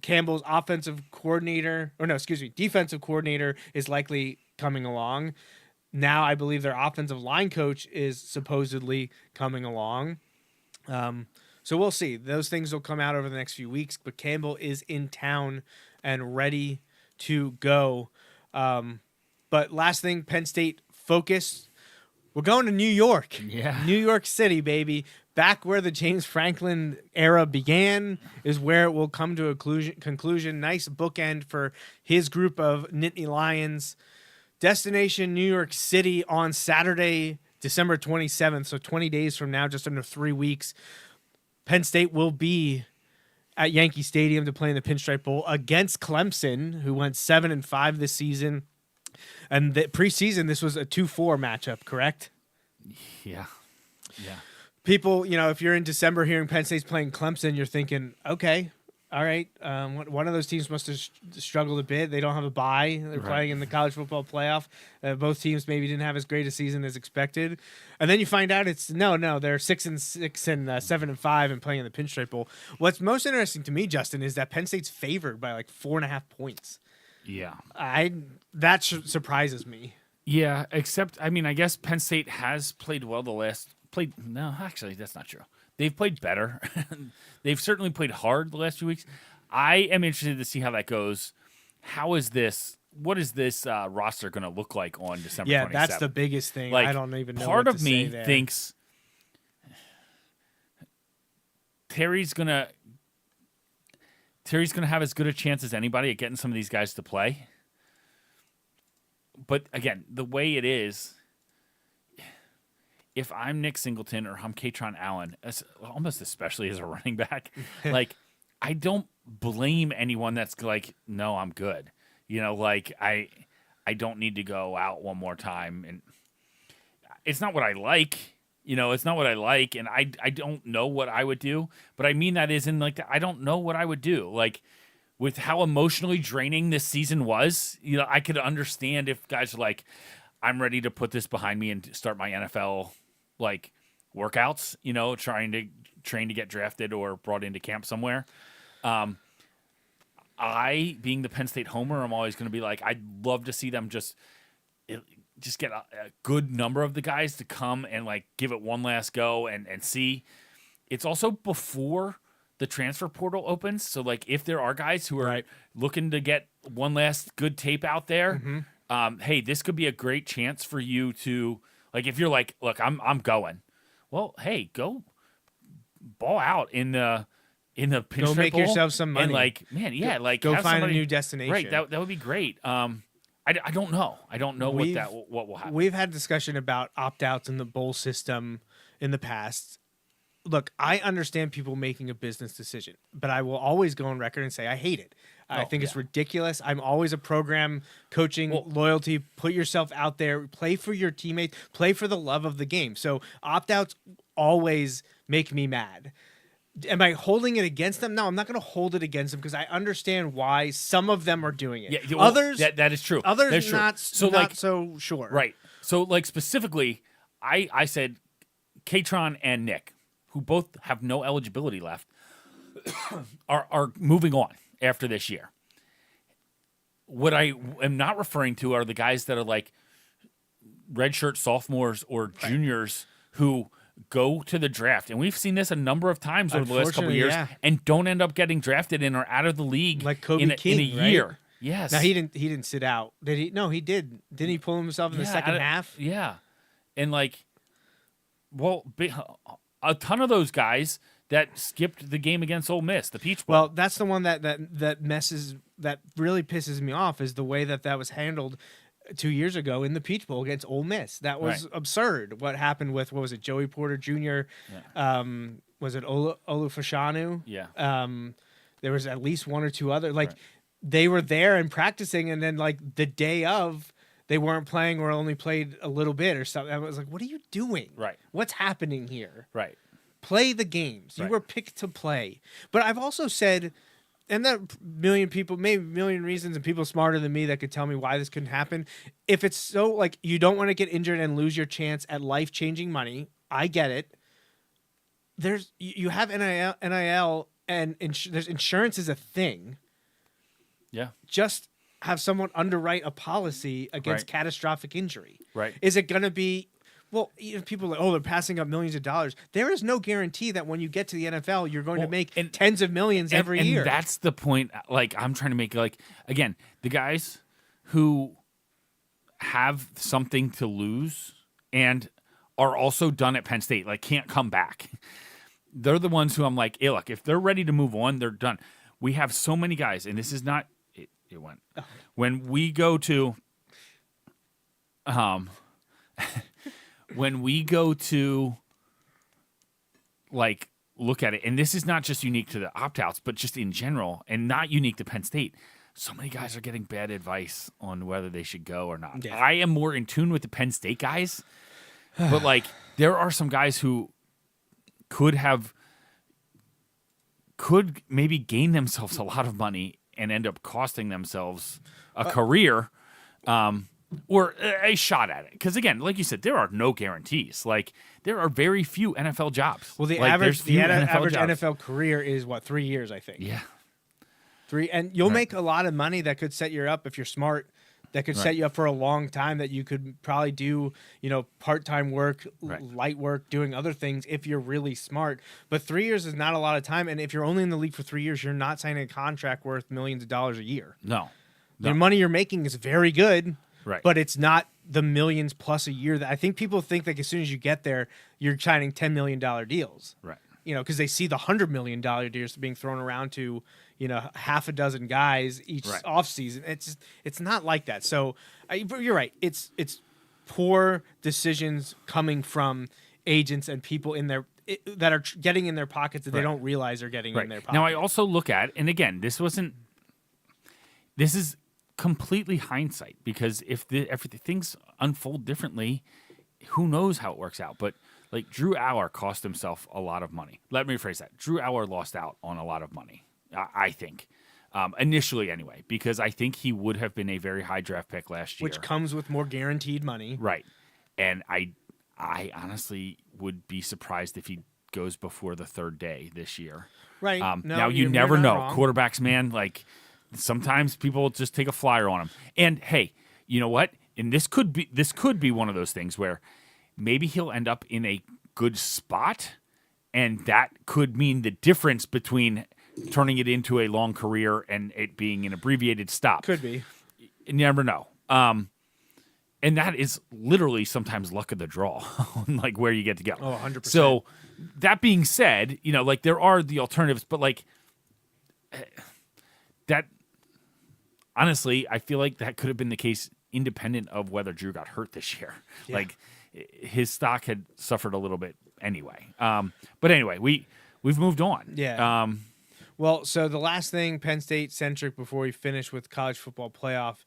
Campbell's defensive coordinator is likely coming along. Now I believe their offensive line coach is supposedly coming along. So we'll see. Those things will come out over the next few weeks, but Campbell is in town and ready to go. But last thing, Penn State focus. We're going to New York. Yeah. New York City, baby. Back where the James Franklin era began is where it will come to a conclusion. Nice bookend for his group of Nittany Lions. Destination New York City on Saturday, December 27th. So 20 days from now, just under 3 weeks. Penn State will be at Yankee Stadium to play in the Pinstripe Bowl against Clemson, who went 7-5 this season. And the preseason, this was a 2-4 matchup, correct? Yeah. Yeah. People, if you're in December hearing Penn State's playing Clemson, you're thinking, okay, all right. One of those teams must have struggled a bit. They don't have a bye. They're Right. playing in the college football playoff. Both teams maybe didn't have as great a season as expected. And then you find out it's no, they're 6-6 and 7-5 and playing in the Pinstripe Bowl. What's most interesting to me, Justin, is that Penn State's favored by like 4.5 points. Yeah. That surprises me. Yeah, except I guess Penn State has played well no, actually that's not true. They've played better. They've certainly played hard the last few weeks. I am interested to see how that goes. What is this roster going to look like on December 27th? Yeah, that's the biggest thing. I don't even know. Part what of to me say there. thinks Terry's going to have as good a chance as anybody at getting some of these guys to play. But again, the way it is, if I'm Nick Singleton or I'm Katron Allen, almost especially as a running back, like I don't blame anyone that's like, no, I'm good. I don't need to go out one more time. And it's not what I like. It's not what I like. And I don't know what I would do. But I mean that is in like, I don't know what I would do. Like, with how emotionally draining this season was, I could understand if guys are like, I'm ready to put this behind me and start my NFL like workouts, trying to train to get drafted or brought into camp somewhere. being the Penn State homer, I'm always going to be like, I'd love to see them just get a good number of the guys to come and like give it one last go and see. It's also before the transfer portal opens, so like if there are guys who are looking to get one last good tape out there, hey, this could be a great chance for you to, like, if you're like, look, I'm going. Well, hey, go ball out in the Pinstripe Go make Bowl yourself some money. and like, man, yeah, like go have find somebody, a new destination. Right, that would be great. I don't know. I don't know what will happen. We've had discussion about opt-outs in the bowl system in the past. Look, I understand people making a business decision, but I will always go on record and say I hate it. I think it's ridiculous. I'm always a program coaching loyalty. Put yourself out there. Play for your teammates. Play for the love of the game. So opt-outs always make me mad. Am I holding it against them? No, I'm not going to hold it against them because I understand why some of them are doing it. Yeah, well, others, that is true. Others, That's true. not so sure. Right. So, like, specifically, I said Katron and Nick, who both have no eligibility left, are moving on after this year. What I am not referring to are the guys that are like redshirt sophomores or juniors who go to the draft. And we've seen this a number of times over the last couple of years and don't end up getting drafted and are out of the league like Kobe in a year. Right? Yes. Now he didn't sit out. Did he? No, he did. Didn't he pull himself in the second half? Yeah. And like, well, a ton of those guys that skipped the game against Ole Miss, the Peach Bowl. Well, that's the one that really pisses me off is the way that was handled 2 years ago in the Peach Bowl against Ole Miss. That was absurd. What happened with, what was it, Joey Porter Jr.? Yeah. Was it Olufashanu? Yeah. There was at least one or two other. Like, they were there and practicing, and then, like, the day of, they weren't playing or only played a little bit or something. I was like, what are you doing? Right. What's happening here? Right. Play the games. You were picked to play. But I've also said, and there are million people, maybe a million reasons, and people smarter than me that could tell me why this couldn't happen. If it's so, like, you don't want to get injured and lose your chance at life-changing money, I get it. You have NIL and there's insurance is a thing. Yeah. Just have someone underwrite a policy against catastrophic injury. Right. Is it going to be... Well, people are like, oh, they're passing up millions of dollars. There is no guarantee that when you get to the NFL, you're going to make tens of millions every year. And that's the point, like, I'm trying to make, like, again, the guys who have something to lose and are also done at Penn State, like, can't come back. They're the ones who I'm like, hey, look, if they're ready to move on, they're done. We have so many guys, and this is not, it went. When we go to, when we go to, like, look at it, and this is not just unique to the opt-outs, but just in general, and not unique to Penn State, so many guys are getting bad advice on whether they should go or not. Yeah. I am more in tune with the Penn State guys, but, like, there are some guys who could maybe gain themselves a lot of money and end up costing themselves a career, or a shot at it. Because, again, like you said, there are no guarantees. Like, there are very few NFL jobs. Well, the like, average jobs. NFL career is, 3 years, I think. Yeah. 3, and you'll make a lot of money that could set you up if you're smart. That could set you up for a long time, that you could probably do, part-time work, light work, doing other things if you're really smart. But 3 years is not a lot of time. And if you're only in the league for 3 years, you're not signing a contract worth millions of dollars a year. No. The money you're making is very good. Right. But it's not the millions plus a year that I think people think, like, as soon as you get there, you're signing $10 million deals. Right. Because they see the $100 million deals being thrown around to, half a dozen guys each offseason. It's not like that. So you're right. It's poor decisions coming from agents and people that are getting in their pockets that they don't realize they're getting in their pockets. Now, I also look at, and again, this is completely hindsight, because if things unfold differently, who knows how it works out. But, like, Drew Aller cost himself a lot of money. Let me rephrase that. Drew Aller lost out on a lot of money, I think, initially anyway, because I think he would have been a very high draft pick last year. Which comes with more guaranteed money. Right. And I honestly would be surprised if he goes before the third day this year. Right. Now, you never know. Wrong. Quarterbacks, man, like, sometimes people just take a flyer on him. And hey, you know what? And this could be one of those things where maybe he'll end up in a good spot, and that could mean the difference between turning it into a long career and it being an abbreviated stop. Could be. You never know. And that is literally sometimes luck of the draw, like where you get to go. Oh, 100%. So that being said, like there are the alternatives, but like that, honestly, I feel like that could have been the case independent of whether Drew got hurt this year. Yeah. Like his stock had suffered a little bit anyway. But anyway, we've moved on. Yeah. Well, so the last thing Penn State centric before we finish with college football playoff,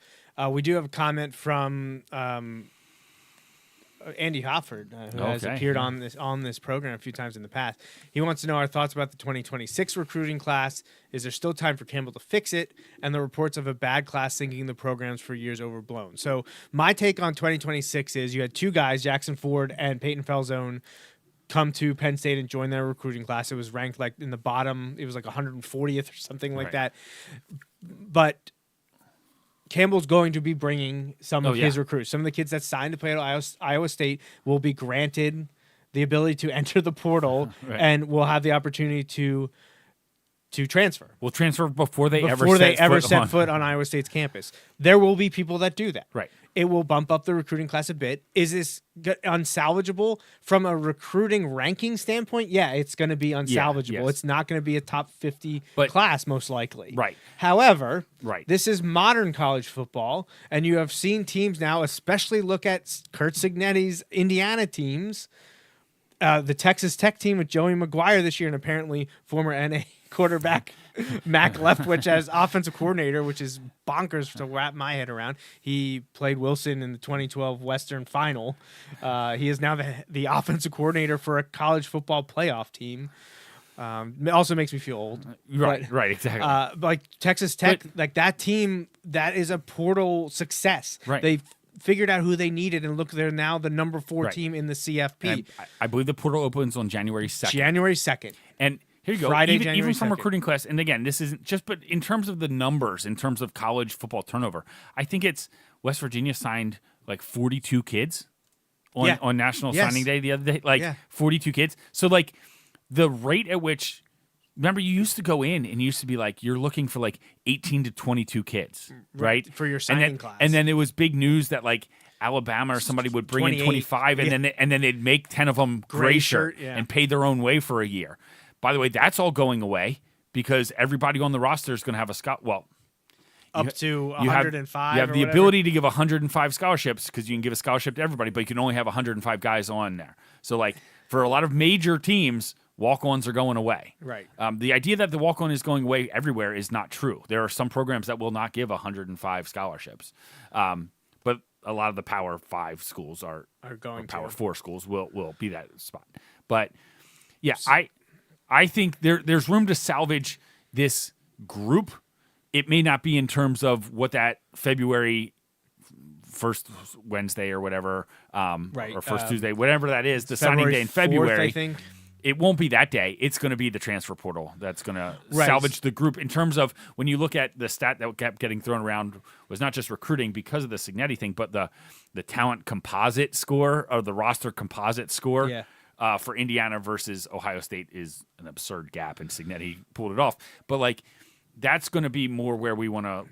we do have a comment from Andy Hofford, who has appeared on this program a few times in the past. He wants to know our thoughts about the 2026 recruiting class. Is there still time for Campbell to fix it? And the reports of a bad class sinking the programs for years overblown. So my take on 2026 is you had two guys, Jackson Ford and Peyton Falzone, come to Penn State and join their recruiting class. It was ranked like in the bottom. It was like 140th or something like that. But Campbell's going to be bringing some of his recruits. Some of the kids that signed to play at Iowa State will be granted the ability to enter the portal and will have the opportunity to transfer. Will transfer before they set foot on Iowa State's campus. There will be people that do that. Right. It will bump up the recruiting class a bit. Is this unsalvageable from a recruiting ranking standpoint? Yeah, it's going to be unsalvageable. Yes. It's not going to be a top 50 class, most likely. Right. However, this is modern college football, and you have seen teams now, especially look at Kurt Cignetti's Indiana teams, the Texas Tech team with Joey McGuire this year, and apparently former NA quarterback Mac Leftwich as offensive coordinator, which is bonkers to wrap my head around. He played Wilson in the 2012 Western Final. He is now the offensive coordinator for a college football playoff team. It also makes me feel old. Right, exactly. Like Texas Tech, like that team, that is a portal success. Right. They figured out who they needed, and look, they're now the number 4 team in the CFP. And I believe the portal opens on January 2nd. January 2nd. And here you go. Friday, even from 2nd. Recruiting class, and again, this isn't just, but in terms of the numbers, in terms of college football turnover, I think it's West Virginia signed like 42 kids on National Signing Day the other day. Like 42 kids. So like the rate at which, remember, you used to go in and you used to be like, you're looking for like 18 to 22 kids, right? For your signing class. And then it was big news that like Alabama or somebody would bring in 25 and then they'd make 10 of them gray shirt and pay their own way for a year. By the way, that's all going away because everybody on the roster is going to have a scholarship. Well, up to 105. You have the ability to give 105 scholarships because you can give a scholarship to everybody, but you can only have 105 guys on there. So like for a lot of major teams, walk-ons are going away. Right. The idea that the walk-on is going away everywhere is not true. There are some programs that will not give 105 scholarships. But a lot of the Power 5 schools are going Power 4 schools will be that spot. But yeah, I think there's room to salvage this group. It may not be in terms of what that February first Wednesday or whatever, or first Tuesday, whatever that is, the signing day in February. 4th, I think. It won't be that day. It's going to be the transfer portal that's going to salvage the group in terms of when you look at the stat that kept getting thrown around was not just recruiting because of the Cignetti thing, but the talent composite score or the roster composite score for Indiana versus Ohio State is an absurd gap, and Cignetti pulled it off. But like that's going to be more where we want to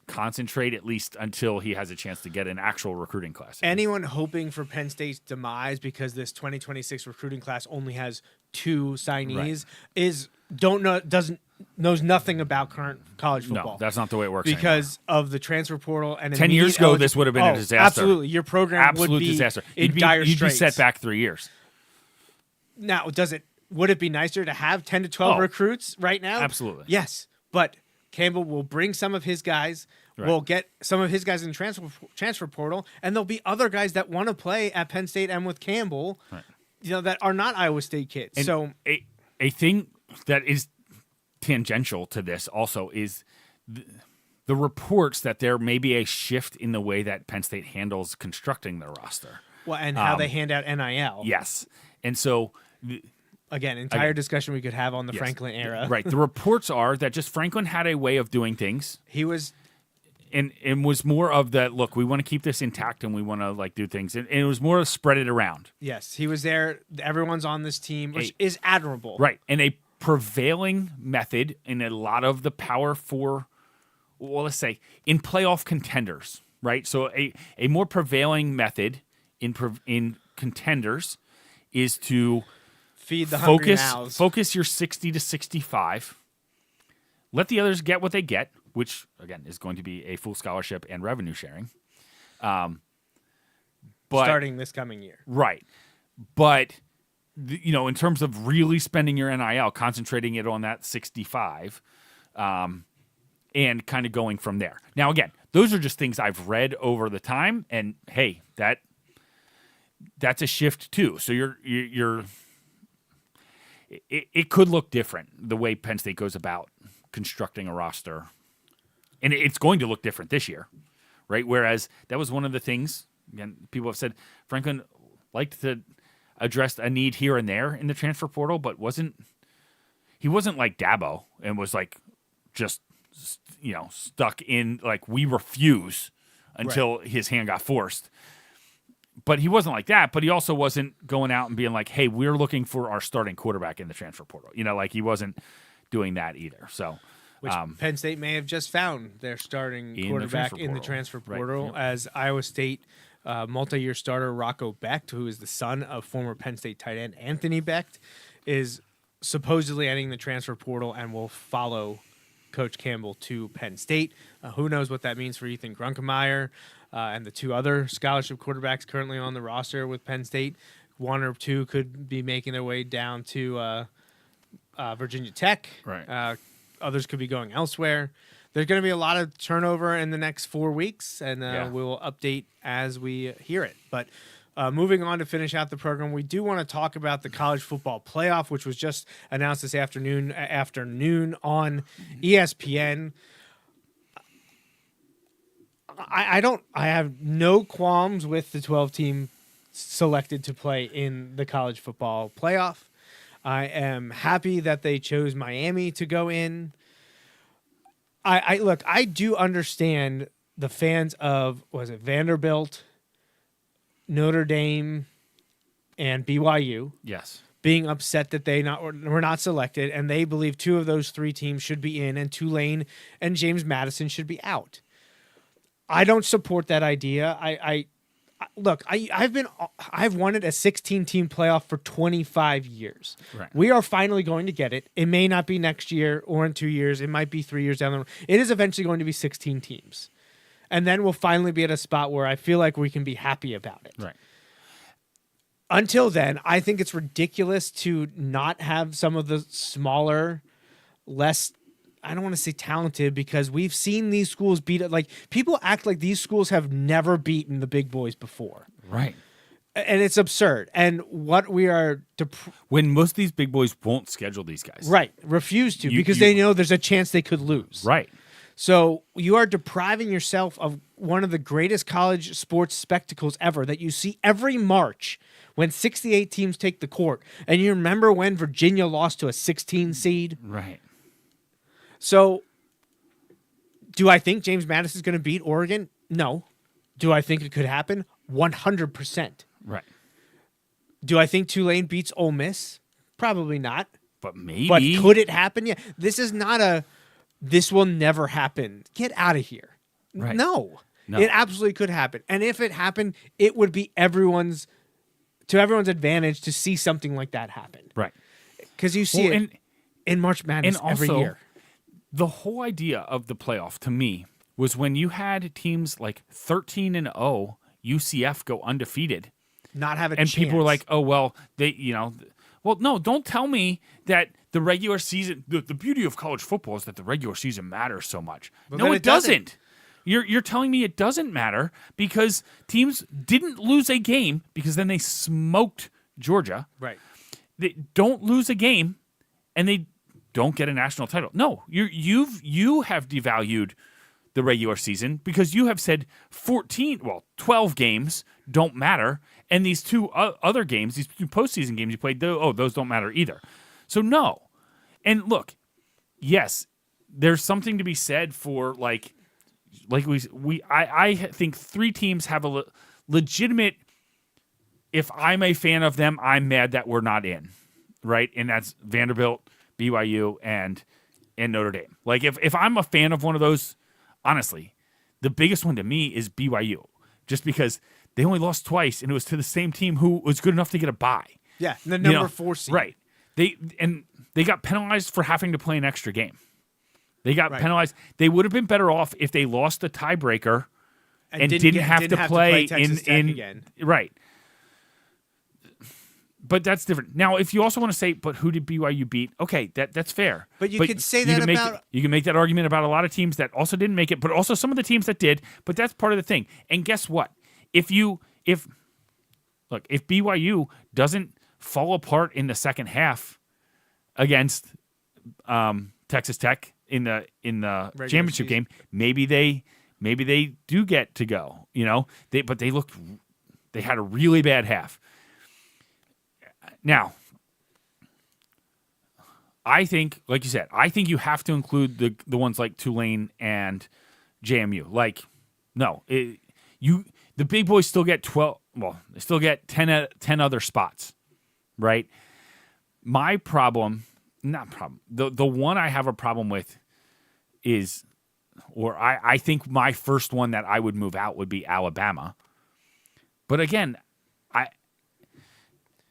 concentrate, at least until he has a chance to get an actual recruiting class. Anyone hoping for Penn State's demise because this 2026 recruiting class only has 2 signees knows nothing about current college football. No, that's not the way it works because of the transfer portal. And 10 years ago, this would have been a disaster. Absolutely, your program would be disaster. in dire straits. You'd be set back 3 years. Now, would it be nicer to have 10 to 12 recruits right now? Absolutely. Yes, but Campbell will bring some of his guys. We'll get some of his guys in transfer portal, and there'll be other guys that want to play at Penn State and with Campbell, that are not Iowa State kids. And so a thing that is tangential to this also is the reports that there may be a shift in the way that Penn State handles constructing their roster. Well, and how they hand out NIL. Yes, and so Again, entire Again. discussion we could have on the Yes. Franklin era. Right. The reports are that just Franklin had a way of doing things. He was And was more of the look. We want to keep this intact, and we want to like do things. And it was more of spread it around, Yes, he was there. Everyone's on this team, which is admirable. right? And a prevailing method in a lot of the power for, well, let's say in playoff contenders, right? So a more prevailing method in contenders is to Feed the hungry mouths. focus your 60 to 65. Let the others get what they get, which again is going to be a full scholarship and revenue sharing. But starting this coming year. right, but in terms of really spending your NIL, concentrating it on that 65, and kind of going from there. Now, again, those are just things I've read over the time, and hey, that's a shift too. So it could look different the way Penn State goes about constructing a roster. And it's going to look different this year, right? Whereas that was one of the things, again, people have said Franklin liked to address a need here and there in the transfer portal, but he wasn't like Dabo and was like just, stuck in like we refuse until his hand got forced. But he wasn't like that, but he also wasn't going out and being like, hey, we're looking for our starting quarterback in the transfer portal. Like he wasn't doing that either. So, Which Penn State may have just found their starting In the quarterback transfer in the portal. transfer Right, portal, yep. as Iowa State multi-year starter Rocco Becht, who is the son of former Penn State tight end Anthony Becht, is supposedly entering the transfer portal and will follow Coach Campbell to Penn State. Who knows what that means for Ethan Grunkemeyer and the two other scholarship quarterbacks currently on the roster with Penn State. One or two could be making their way down to Virginia Tech. Right. Others could be going elsewhere. There's going to be a lot of turnover in the next 4 weeks, and we'll update as we hear it. But moving on to finish out the program, we do want to talk about the college football playoff, which was just announced this afternoon on ESPN. I have no qualms with the 12 team selected to play in the college football playoff. I am happy that they chose Miami to go in. I do understand the fans of, Vanderbilt, Notre Dame, and BYU yes. being upset that they were not selected, and they believe two of those three teams should be in, and Tulane and James Madison should be out. I don't support that idea. I've wanted a 16-team playoff for 25 years. Right. We are finally going to get it. It may not be next year or in 2 years. It might be 3 years down the road. It is eventually going to be 16 teams. And then we'll finally be at a spot where I feel like we can be happy about it. Right. Until then, I think it's ridiculous to not have some of the smaller, less, I don't want to say talented, because we've seen these schools beat it. Like, people act like these schools have never beaten the big boys before. Right. And it's absurd. And what we are When most of these big boys won't schedule these guys. refuse to, You- because you- they know there's a chance they could lose. Right. So you are depriving yourself of one of the greatest college sports spectacles ever that you see every March when 68 teams take the court. And you remember when Virginia lost to a 16 seed? Right. So do I think James Madison is going to beat Oregon? No. Do I think it could happen? 100%. Right. Do I think Tulane beats Ole Miss? Probably not. But maybe. But could it happen? Yeah. This is not this will never happen. Get out of here. Right. No. No. It absolutely could happen. And if it happened, it would be everyone's advantage to see something like that happen. Right. Because you see it in March Madness and every also, year. The whole idea of the playoff to me was when you had teams like 13-0, UCF go undefeated. Not have a And chance. people were like, oh, well, well, no, don't tell me that the regular season, the beauty of college football is that the regular season matters so much. But no, then it it doesn't. doesn't. You're telling me it doesn't matter because teams didn't lose a game because then they smoked Georgia. Right. They don't lose a game and they don't get a national title. No, you have devalued the regular season because you have said 12 games don't matter. And these two other games, these two postseason games you played, those don't matter either. So no. And look, yes, there's something to be said for I think three teams have a legitimate. If I'm a fan of them, I'm mad that we're not in, right? And that's Vanderbilt, BYU, and Notre Dame. Like if I'm a fan of one of those, honestly, the biggest one to me is BYU, just because they only lost twice, and it was to the same team who was good enough to get a bye. Yeah, the number 4 seed. Right. They got penalized for having to play an extra game. They got penalized. They would have been better off if they lost the tiebreaker and didn't have to play Texas Tech again. Right. But that's different. Now, if you also want to say, but who did BYU beat? Okay, that's fair. But you could say that about... You can make that argument about a lot of teams that also didn't make it, but also some of the teams that did. But that's part of the thing. And guess what? If BYU doesn't fall apart in the second half against Texas Tech in the championship game, maybe they do get to go. But they had a really bad half. Now, I think, like you said, you have to include the ones like Tulane and JMU. Like, no, the big boys still get 12. Well, they still get 10 other spots, right? My problem, not problem. The one I have a problem with is, or I think my first one that I would move out would be Alabama. But again,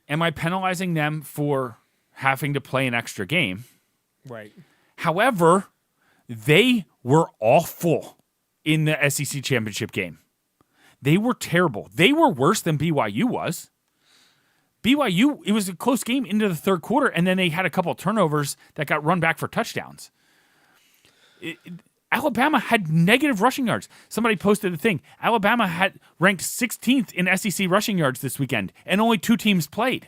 am I penalizing them for having to play an extra game? Right. However, they were awful in the SEC championship game. They were terrible. They were worse than BYU was. BYU, it was a close game into the third quarter, and then they had a couple of turnovers that got run back for touchdowns. Alabama had negative rushing yards. Somebody posted a thing. Alabama had ranked 16th in SEC rushing yards this weekend, and only 2 teams played.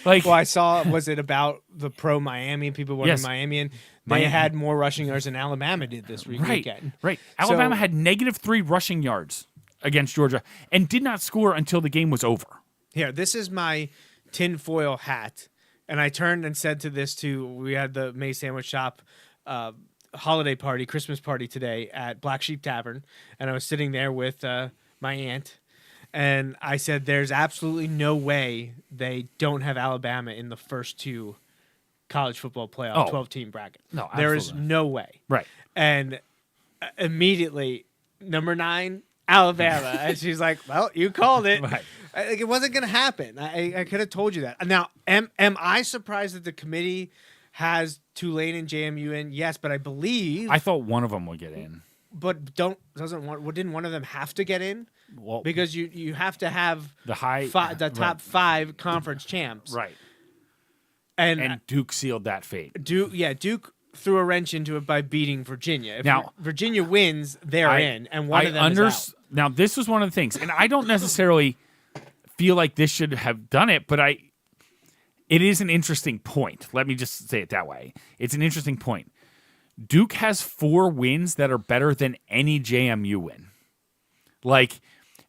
Well, I saw, was it about the pro Miami? People were in Miami, and they had more rushing yards than Alabama did this weekend. Right. Alabama had -3 rushing yards against Georgia and did not score until the game was over. Here, this is my tinfoil hat, and I turned and said we had the May Sandwich Shop holiday party, Christmas party today at Black Sheep Tavern, and I was sitting there with my aunt, and I said, there's absolutely no way they don't have Alabama in the first 2 college football playoff 12-team bracket. No, there is no way. Right. And immediately, number 9, Alabama, and she's like, well, you called it. Right. It wasn't going to happen. I could have told you that. Now, am I surprised that the committee has Tulane and JMU in? Yes, but I believe I thought one of them would get in. But didn't one of them have to get in? Well, because you have to have the top 5 conference champs. Right. And Duke sealed that fate. Duke threw a wrench into it by beating Virginia. If now Virginia wins, they're in, and one of them is out. Now, this was one of the things, and I don't necessarily feel like this should have done it, but it is an interesting point. Let me just say it that way. It's an interesting point. Duke has 4 wins that are better than any JMU win. Like,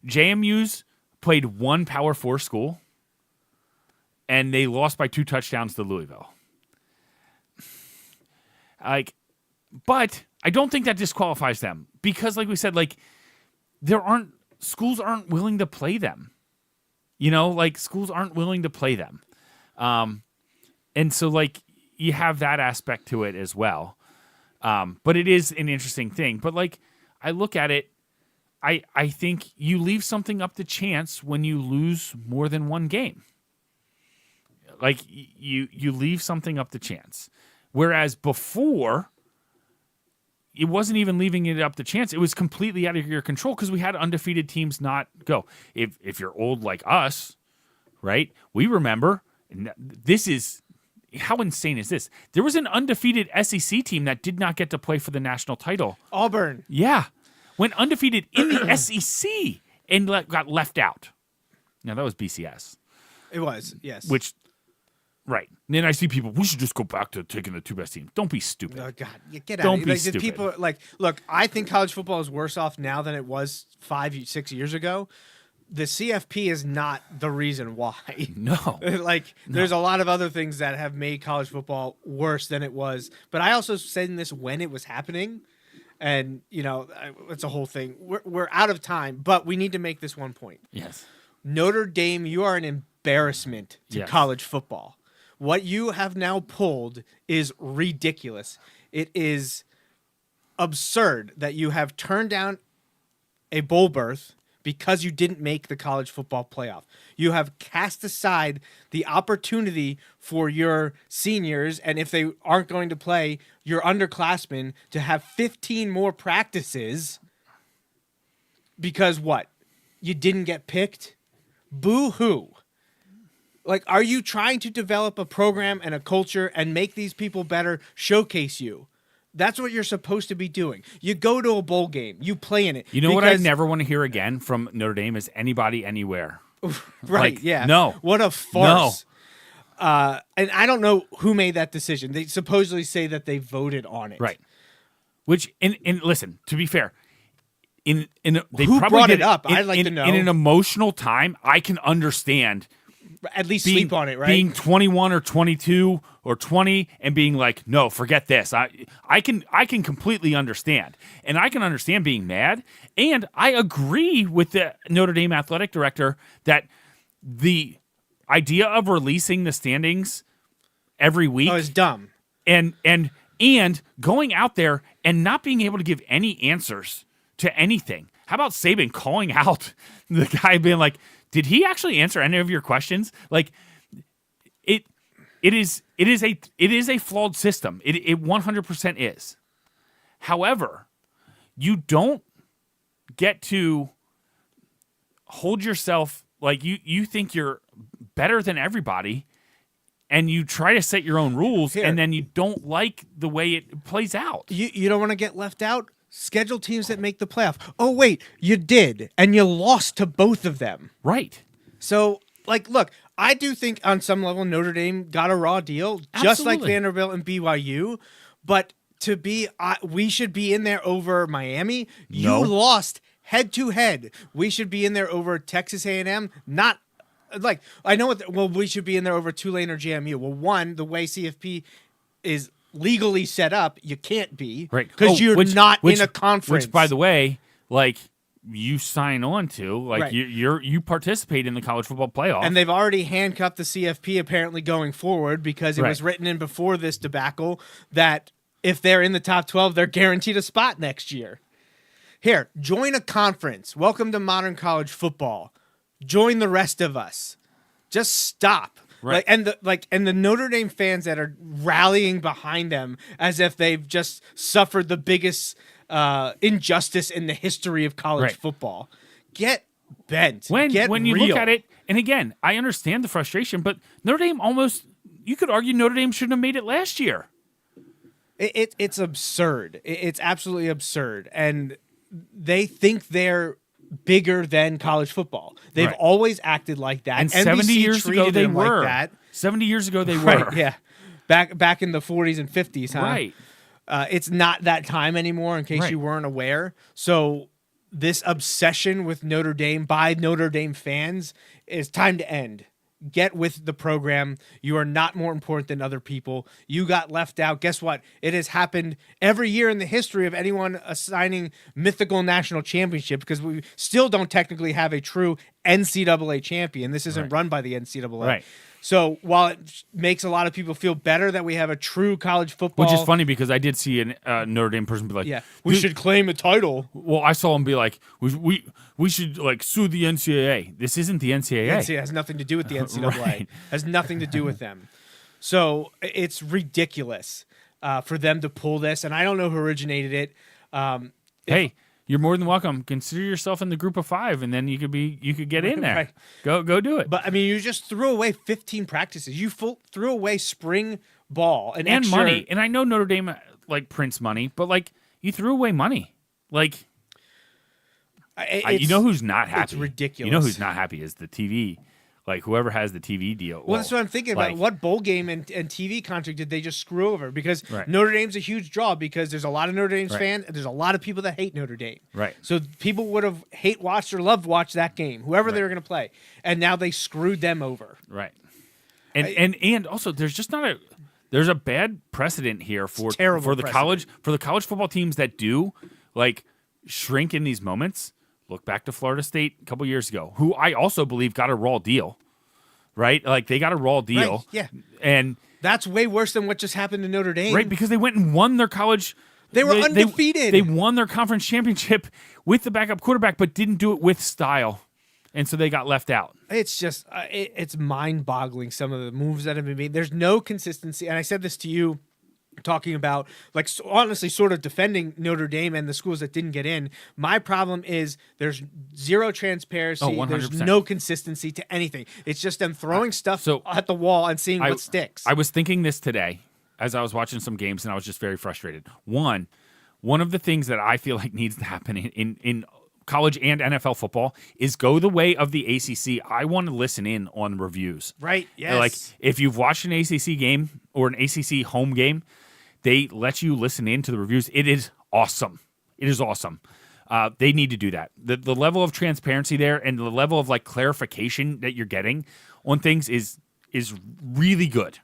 JMU's played 1 Power 4 school, and they lost by 2 touchdowns to Louisville. But I don't think that disqualifies them because, like we said, schools aren't willing to play them. Schools aren't willing to play them. And so, you have that aspect to it as well. But it is an interesting thing. But, I look at it, I think you leave something up to chance when you lose more than 1 game. You leave something up to chance. Whereas before, it wasn't even leaving it up to chance. It was completely out of your control because we had undefeated teams not go. If you're old like us, right, we remember, this is, how insane is this? There was an undefeated SEC team that did not get to play for the national title. Auburn. Yeah. Went undefeated in the SEC and got left out. Now, that was BCS. It was, yes. Which, right. And then I see people, we should just go back to taking the 2 best teams. Don't be stupid. Oh, God. You get out Don't of be here. stupid. People, look, I think college football is worse off now than it was 5, 6 years ago. the CFP is not the reason why. No. There's a lot of other things that have made college football worse than it was. But I also said this when it was happening. And, it's a whole thing. We're out of time, but we need to make this one point. Yes. Notre Dame, you are an embarrassment to Yes. college football. What you have now pulled is ridiculous. It is absurd that you have turned down a bowl berth because you didn't make the college football playoff. You have cast aside the opportunity for your seniors, and if they aren't going to play, your underclassmen to have 15 more practices because what? You didn't get picked? Boo-hoo. Are you trying to develop a program and a culture and make these people better, showcase you? That's what you're supposed to be doing. You go to a bowl game. You play in it. You know what I never want to hear again from Notre Dame is anybody anywhere. Right, yeah. No. What a farce. No. And I don't know who made that decision. They supposedly say that they voted on it. Right. Which, and listen, to be fair, they who probably brought did it up? I'd like to know. In an emotional time, I can understand at least sleep on it, right? Being 21 or 22 or 20 and being like, no, forget this. I can completely understand. And I can understand being mad. And I agree with the Notre Dame athletic director that the idea of releasing the standings every week is dumb. And going out there and not being able to give any answers to anything. How about Saban calling out the guy being like, did he actually answer any of your questions? It is a flawed system. It 100% is. However, you don't get to hold yourself like you think you're better than everybody, and you try to set your own rules, and then you don't like the way it plays out. You don't want to get left out? Schedule teams that make the playoff. Oh, wait, you did, and you lost to both of them. Right. So, look, I do think on some level Notre Dame got a raw deal, just like Vanderbilt and BYU, but we should be in there over Miami. No. You lost head-to-head. We should be in there over Texas A&M, not I know we should be in there over Tulane or JMU. Well, one, the way CFP is legally set up, you can't be, right? Because you're not in a conference. Which, by the way, you sign on to, you participate in the college football playoff, and they've already handcuffed the CFP apparently going forward because it was written in before this debacle that if they're in the top 12, they're guaranteed a spot next year. Here, join a conference. Welcome to modern college football. Join the rest of us. Just stop. Right. And the Notre Dame fans that are rallying behind them as if they've just suffered the biggest injustice in the history of college football. Get bent. When you look at it, and again, I understand the frustration, but Notre Dame you could argue Notre Dame shouldn't have made it last year. It's absurd. It's absolutely absurd. And they think they're bigger than college football. They've always acted like that. And NBC 70 years ago they were. Like that. 70 years ago they were. Yeah. Back in the 40s and 50s, huh? Right. It's not that time anymore, in case you weren't aware. So this obsession with Notre Dame by Notre Dame fans is time to end. Get with the program. You are not more important than other people. You got left out. Guess what? It has happened every year in the history of anyone assigning mythical national championship, because we still don't technically have a true NCAA champion. This isn't run by the NCAA. Right. So while it makes a lot of people feel better that we have a true college football, Which is funny because I did see a Notre Dame person be like, we should claim the title. Well, I saw him be like, we should sue the NCAA. This isn't the NCAA. The NCAA has nothing to do with the NCAA. Right. Has nothing to do with them. So it's ridiculous for them to pull this, and I don't know who originated it. Hey, you're more than welcome. Consider yourself in the group of 5, and then you could get in there. Right. Go do it. But I mean, you just threw away 15 practices. You threw away spring ball and money. And I know Notre Dame prints money, but you threw away money. You know who's not happy? It's ridiculous. You know who's not happy is the TV. Like whoever has the TV deal. Well, that's what I'm thinking about. like- What bowl game and TV contract did they just screw over? Because Right. Notre Dame's a huge draw because there's a lot of Notre Dame's Right. fans and there's a lot of people that hate Notre Dame. Right. So people would have hate watched or loved watched that game, whoever they Right. were going to play, and now they screwed them over. Right. And also there's just not there's a bad precedent here for terrible the precedent. college football teams that do like shrink in these moments. Look back to Florida State a couple years ago, who I also believe got a raw deal. Right? Like they got a raw deal. Right, yeah. And That's way worse than what just happened to Notre Dame. right, because they went and won their college. They were undefeated. They won their conference championship with the backup quarterback, but didn't do it with style, and so they got left out. It's just it's mind-boggling some of the moves that have been made. There's no consistency, and I said this to you, talking about honestly sort of defending Notre Dame and the schools that didn't get in. My problem is there's zero transparency. Oh, 100%. There's no consistency to anything. It's just them throwing stuff so at the wall and seeing what sticks. I was thinking this today as I was watching some games, and I was just very frustrated. One of the things that I feel like needs to happen in college and NFL football is go the way of the ACC. I want to listen in on reviews. Right, yes. Like if you've watched an ACC game or an ACC home game, they let you listen in to the reviews. It is awesome. It is awesome. They need to do that. The level of transparency there and the level of like clarification that you're getting on things is really good.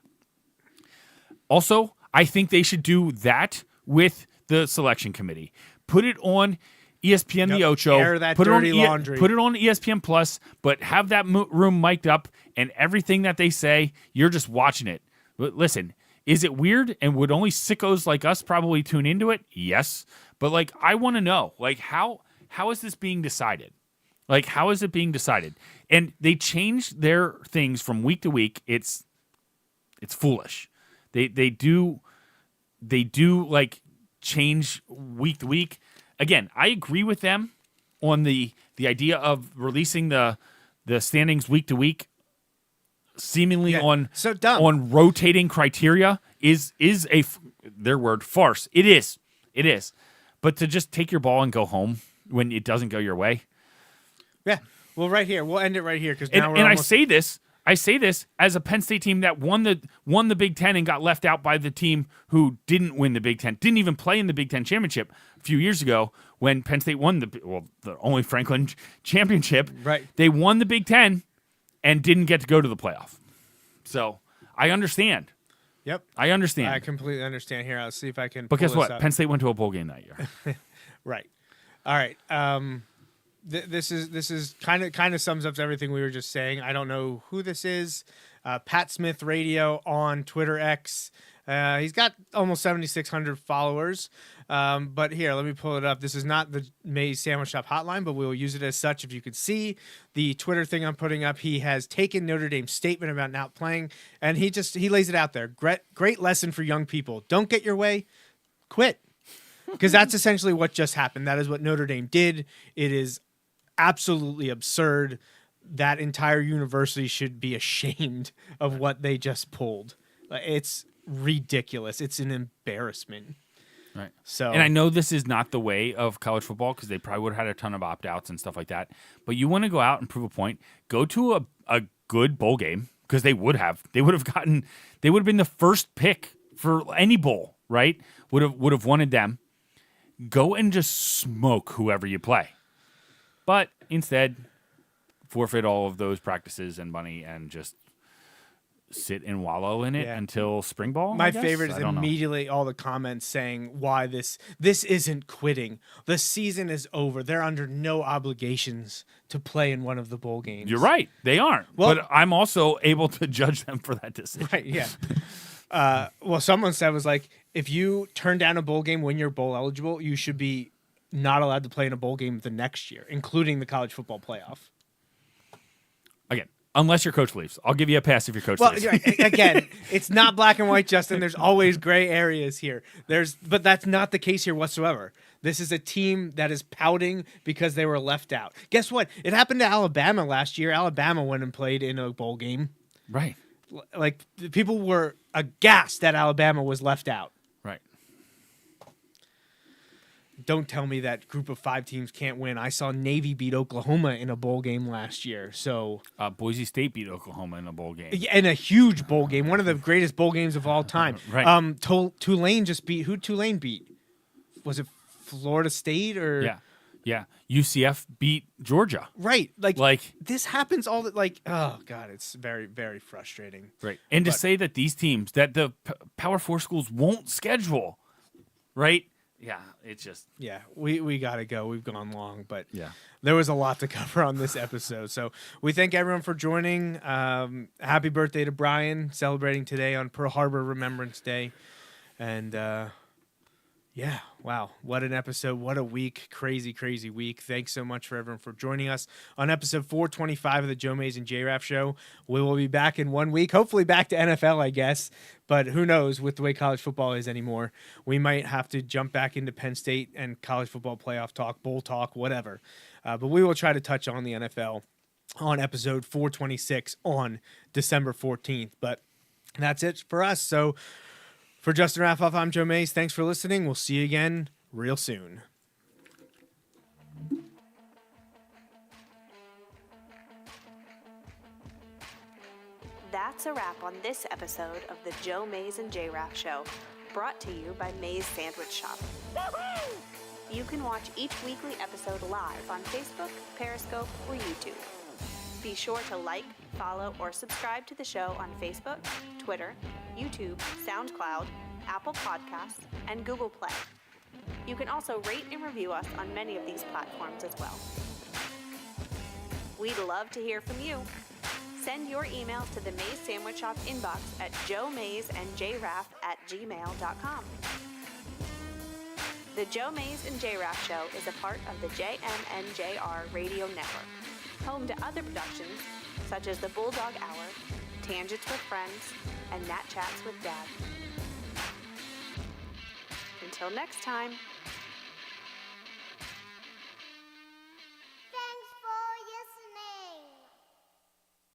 Also, I think they should do that with the selection committee. Put it on ESPN The Ocho. Air that put dirty it on laundry. Put it on ESPN Plus, but have that room mic'd up, and everything that they say, you're just watching it. But listen, is it weird? And would only sickos like us probably tune into it? Yes. But like, I want to know, like, how is this being decided? Like, how is it being decided? And they change their things from week to week. It's foolish. They do like change week to week. Again, I agree with them on the idea of releasing the standings week to week, seemingly so dumb. on rotating criteria is their word farce. It is. But to just take your ball and go home when it doesn't go your way. Yeah. Well, right here. We'll end it right here because And, now we're and almost... I say this as a Penn State team that won the Big Ten and got left out by the team who didn't win the Big Ten, didn't even play in the Big Ten championship a few years ago when Penn State won the only Franklin championship. Right. They won the Big Ten and didn't get to go to the playoff. So I understand. Yep. I understand. I completely understand. Here, I'll see if I can. But guess pull this what? up. Penn State went to a bowl game that year. Right. All right. This is kind of sums up everything we were just saying. I don't know who this is. Pat Smith Radio on Twitter X. He's got almost 7,600 followers. But here, let me pull it up. This is not the Mays Sandwich Shop hotline, but we will use it as such. If you could see the Twitter thing I'm putting up, he has taken Notre Dame's statement about not playing, and he lays it out there. Great lesson for young people. Don't get your way. Quit. Because that's essentially what just happened. That is what Notre Dame did. It is absolutely absurd. That entire university should be ashamed of what they just pulled. It's ridiculous. It's an embarrassment. Right. So, and I know this is not the way of college football because they probably would have had a ton of opt-outs and stuff like that. But you want to go out and prove a point, go to a good bowl game because they would have been the first pick for any bowl, right? Would have wanted them. Go and just smoke whoever you play. But instead, forfeit all of those practices and money and just sit and wallow in it until spring ball. my I guess? favorite is I don't know. immediately all the comments saying why this isn't quitting. The season is over. They're under no obligations to play in one of the bowl games. You're right. They aren't. Well- but I'm also able to judge them for that decision. Right, yeah. Well, someone said was like, if you turn down a bowl game when you're bowl eligible, you should be not allowed to play in a bowl game the next year, including the college football playoff. Again, unless your coach leaves. I'll give you a pass if your coach Well, leaves. again, it's not black and white, Justin. There's always gray areas here. But that's not the case here whatsoever. This is a team that is pouting because they were left out. Guess what? It happened to Alabama last year. Alabama went and played in a bowl game. Right. Like, people were aghast that Alabama was left out. Right. don't tell me that group of 5 teams can't win. I saw Navy beat Oklahoma in a bowl game last year. So Boise State beat Oklahoma in a bowl game. in a huge bowl game, one of the greatest bowl games of all time. Right. Tulane just beat. Who Tulane beat? Was it Florida State or? Yeah. UCF beat Georgia. Right. Like this happens all the oh God, it's very, very frustrating. Right. And to say that these teams, that the Power 4 schools won't schedule, right? Yeah, it's just. Yeah, we got to go. We've gone long, but Yeah. there was a lot to cover on this episode. So we thank everyone for joining. Happy birthday to Brian, celebrating today on Pearl Harbor Remembrance Day. And yeah, wow, what an episode. What a week. Crazy, crazy week. Thanks so much for everyone for joining us on episode 425 of the Joe Mays and J-Raff Show. We will be back in 1 week, hopefully back to NFL, I guess. But who knows with the way college football is anymore. We might have to jump back into Penn State and college football playoff talk, bowl talk, whatever. But we will try to touch on the NFL on episode 426 on December 14th. But that's it for us. So for Justin Raffoff, I'm Joe Mays. Thanks for listening. We'll see you again real soon. That's a wrap on this episode of the Joe Mays and J-Raff Show, brought to you by Mays Sandwich Shop. You can watch each weekly episode live on Facebook, Periscope, or YouTube. Be sure to like, follow, or subscribe to the show on Facebook, Twitter, YouTube, SoundCloud, Apple Podcasts, and Google Play. You can also rate and review us on many of these platforms as well. We'd love to hear from you. Send your emails to the Mays Sandwich Shop inbox at joemaysandjraff@gmail.com. The Joe Mays and J-Raff Show is a part of the JMNJR Radio Network, home to other productions such as the Bulldog Hour, Tangents with Friends, and Nat Chats with Dad. Until next time.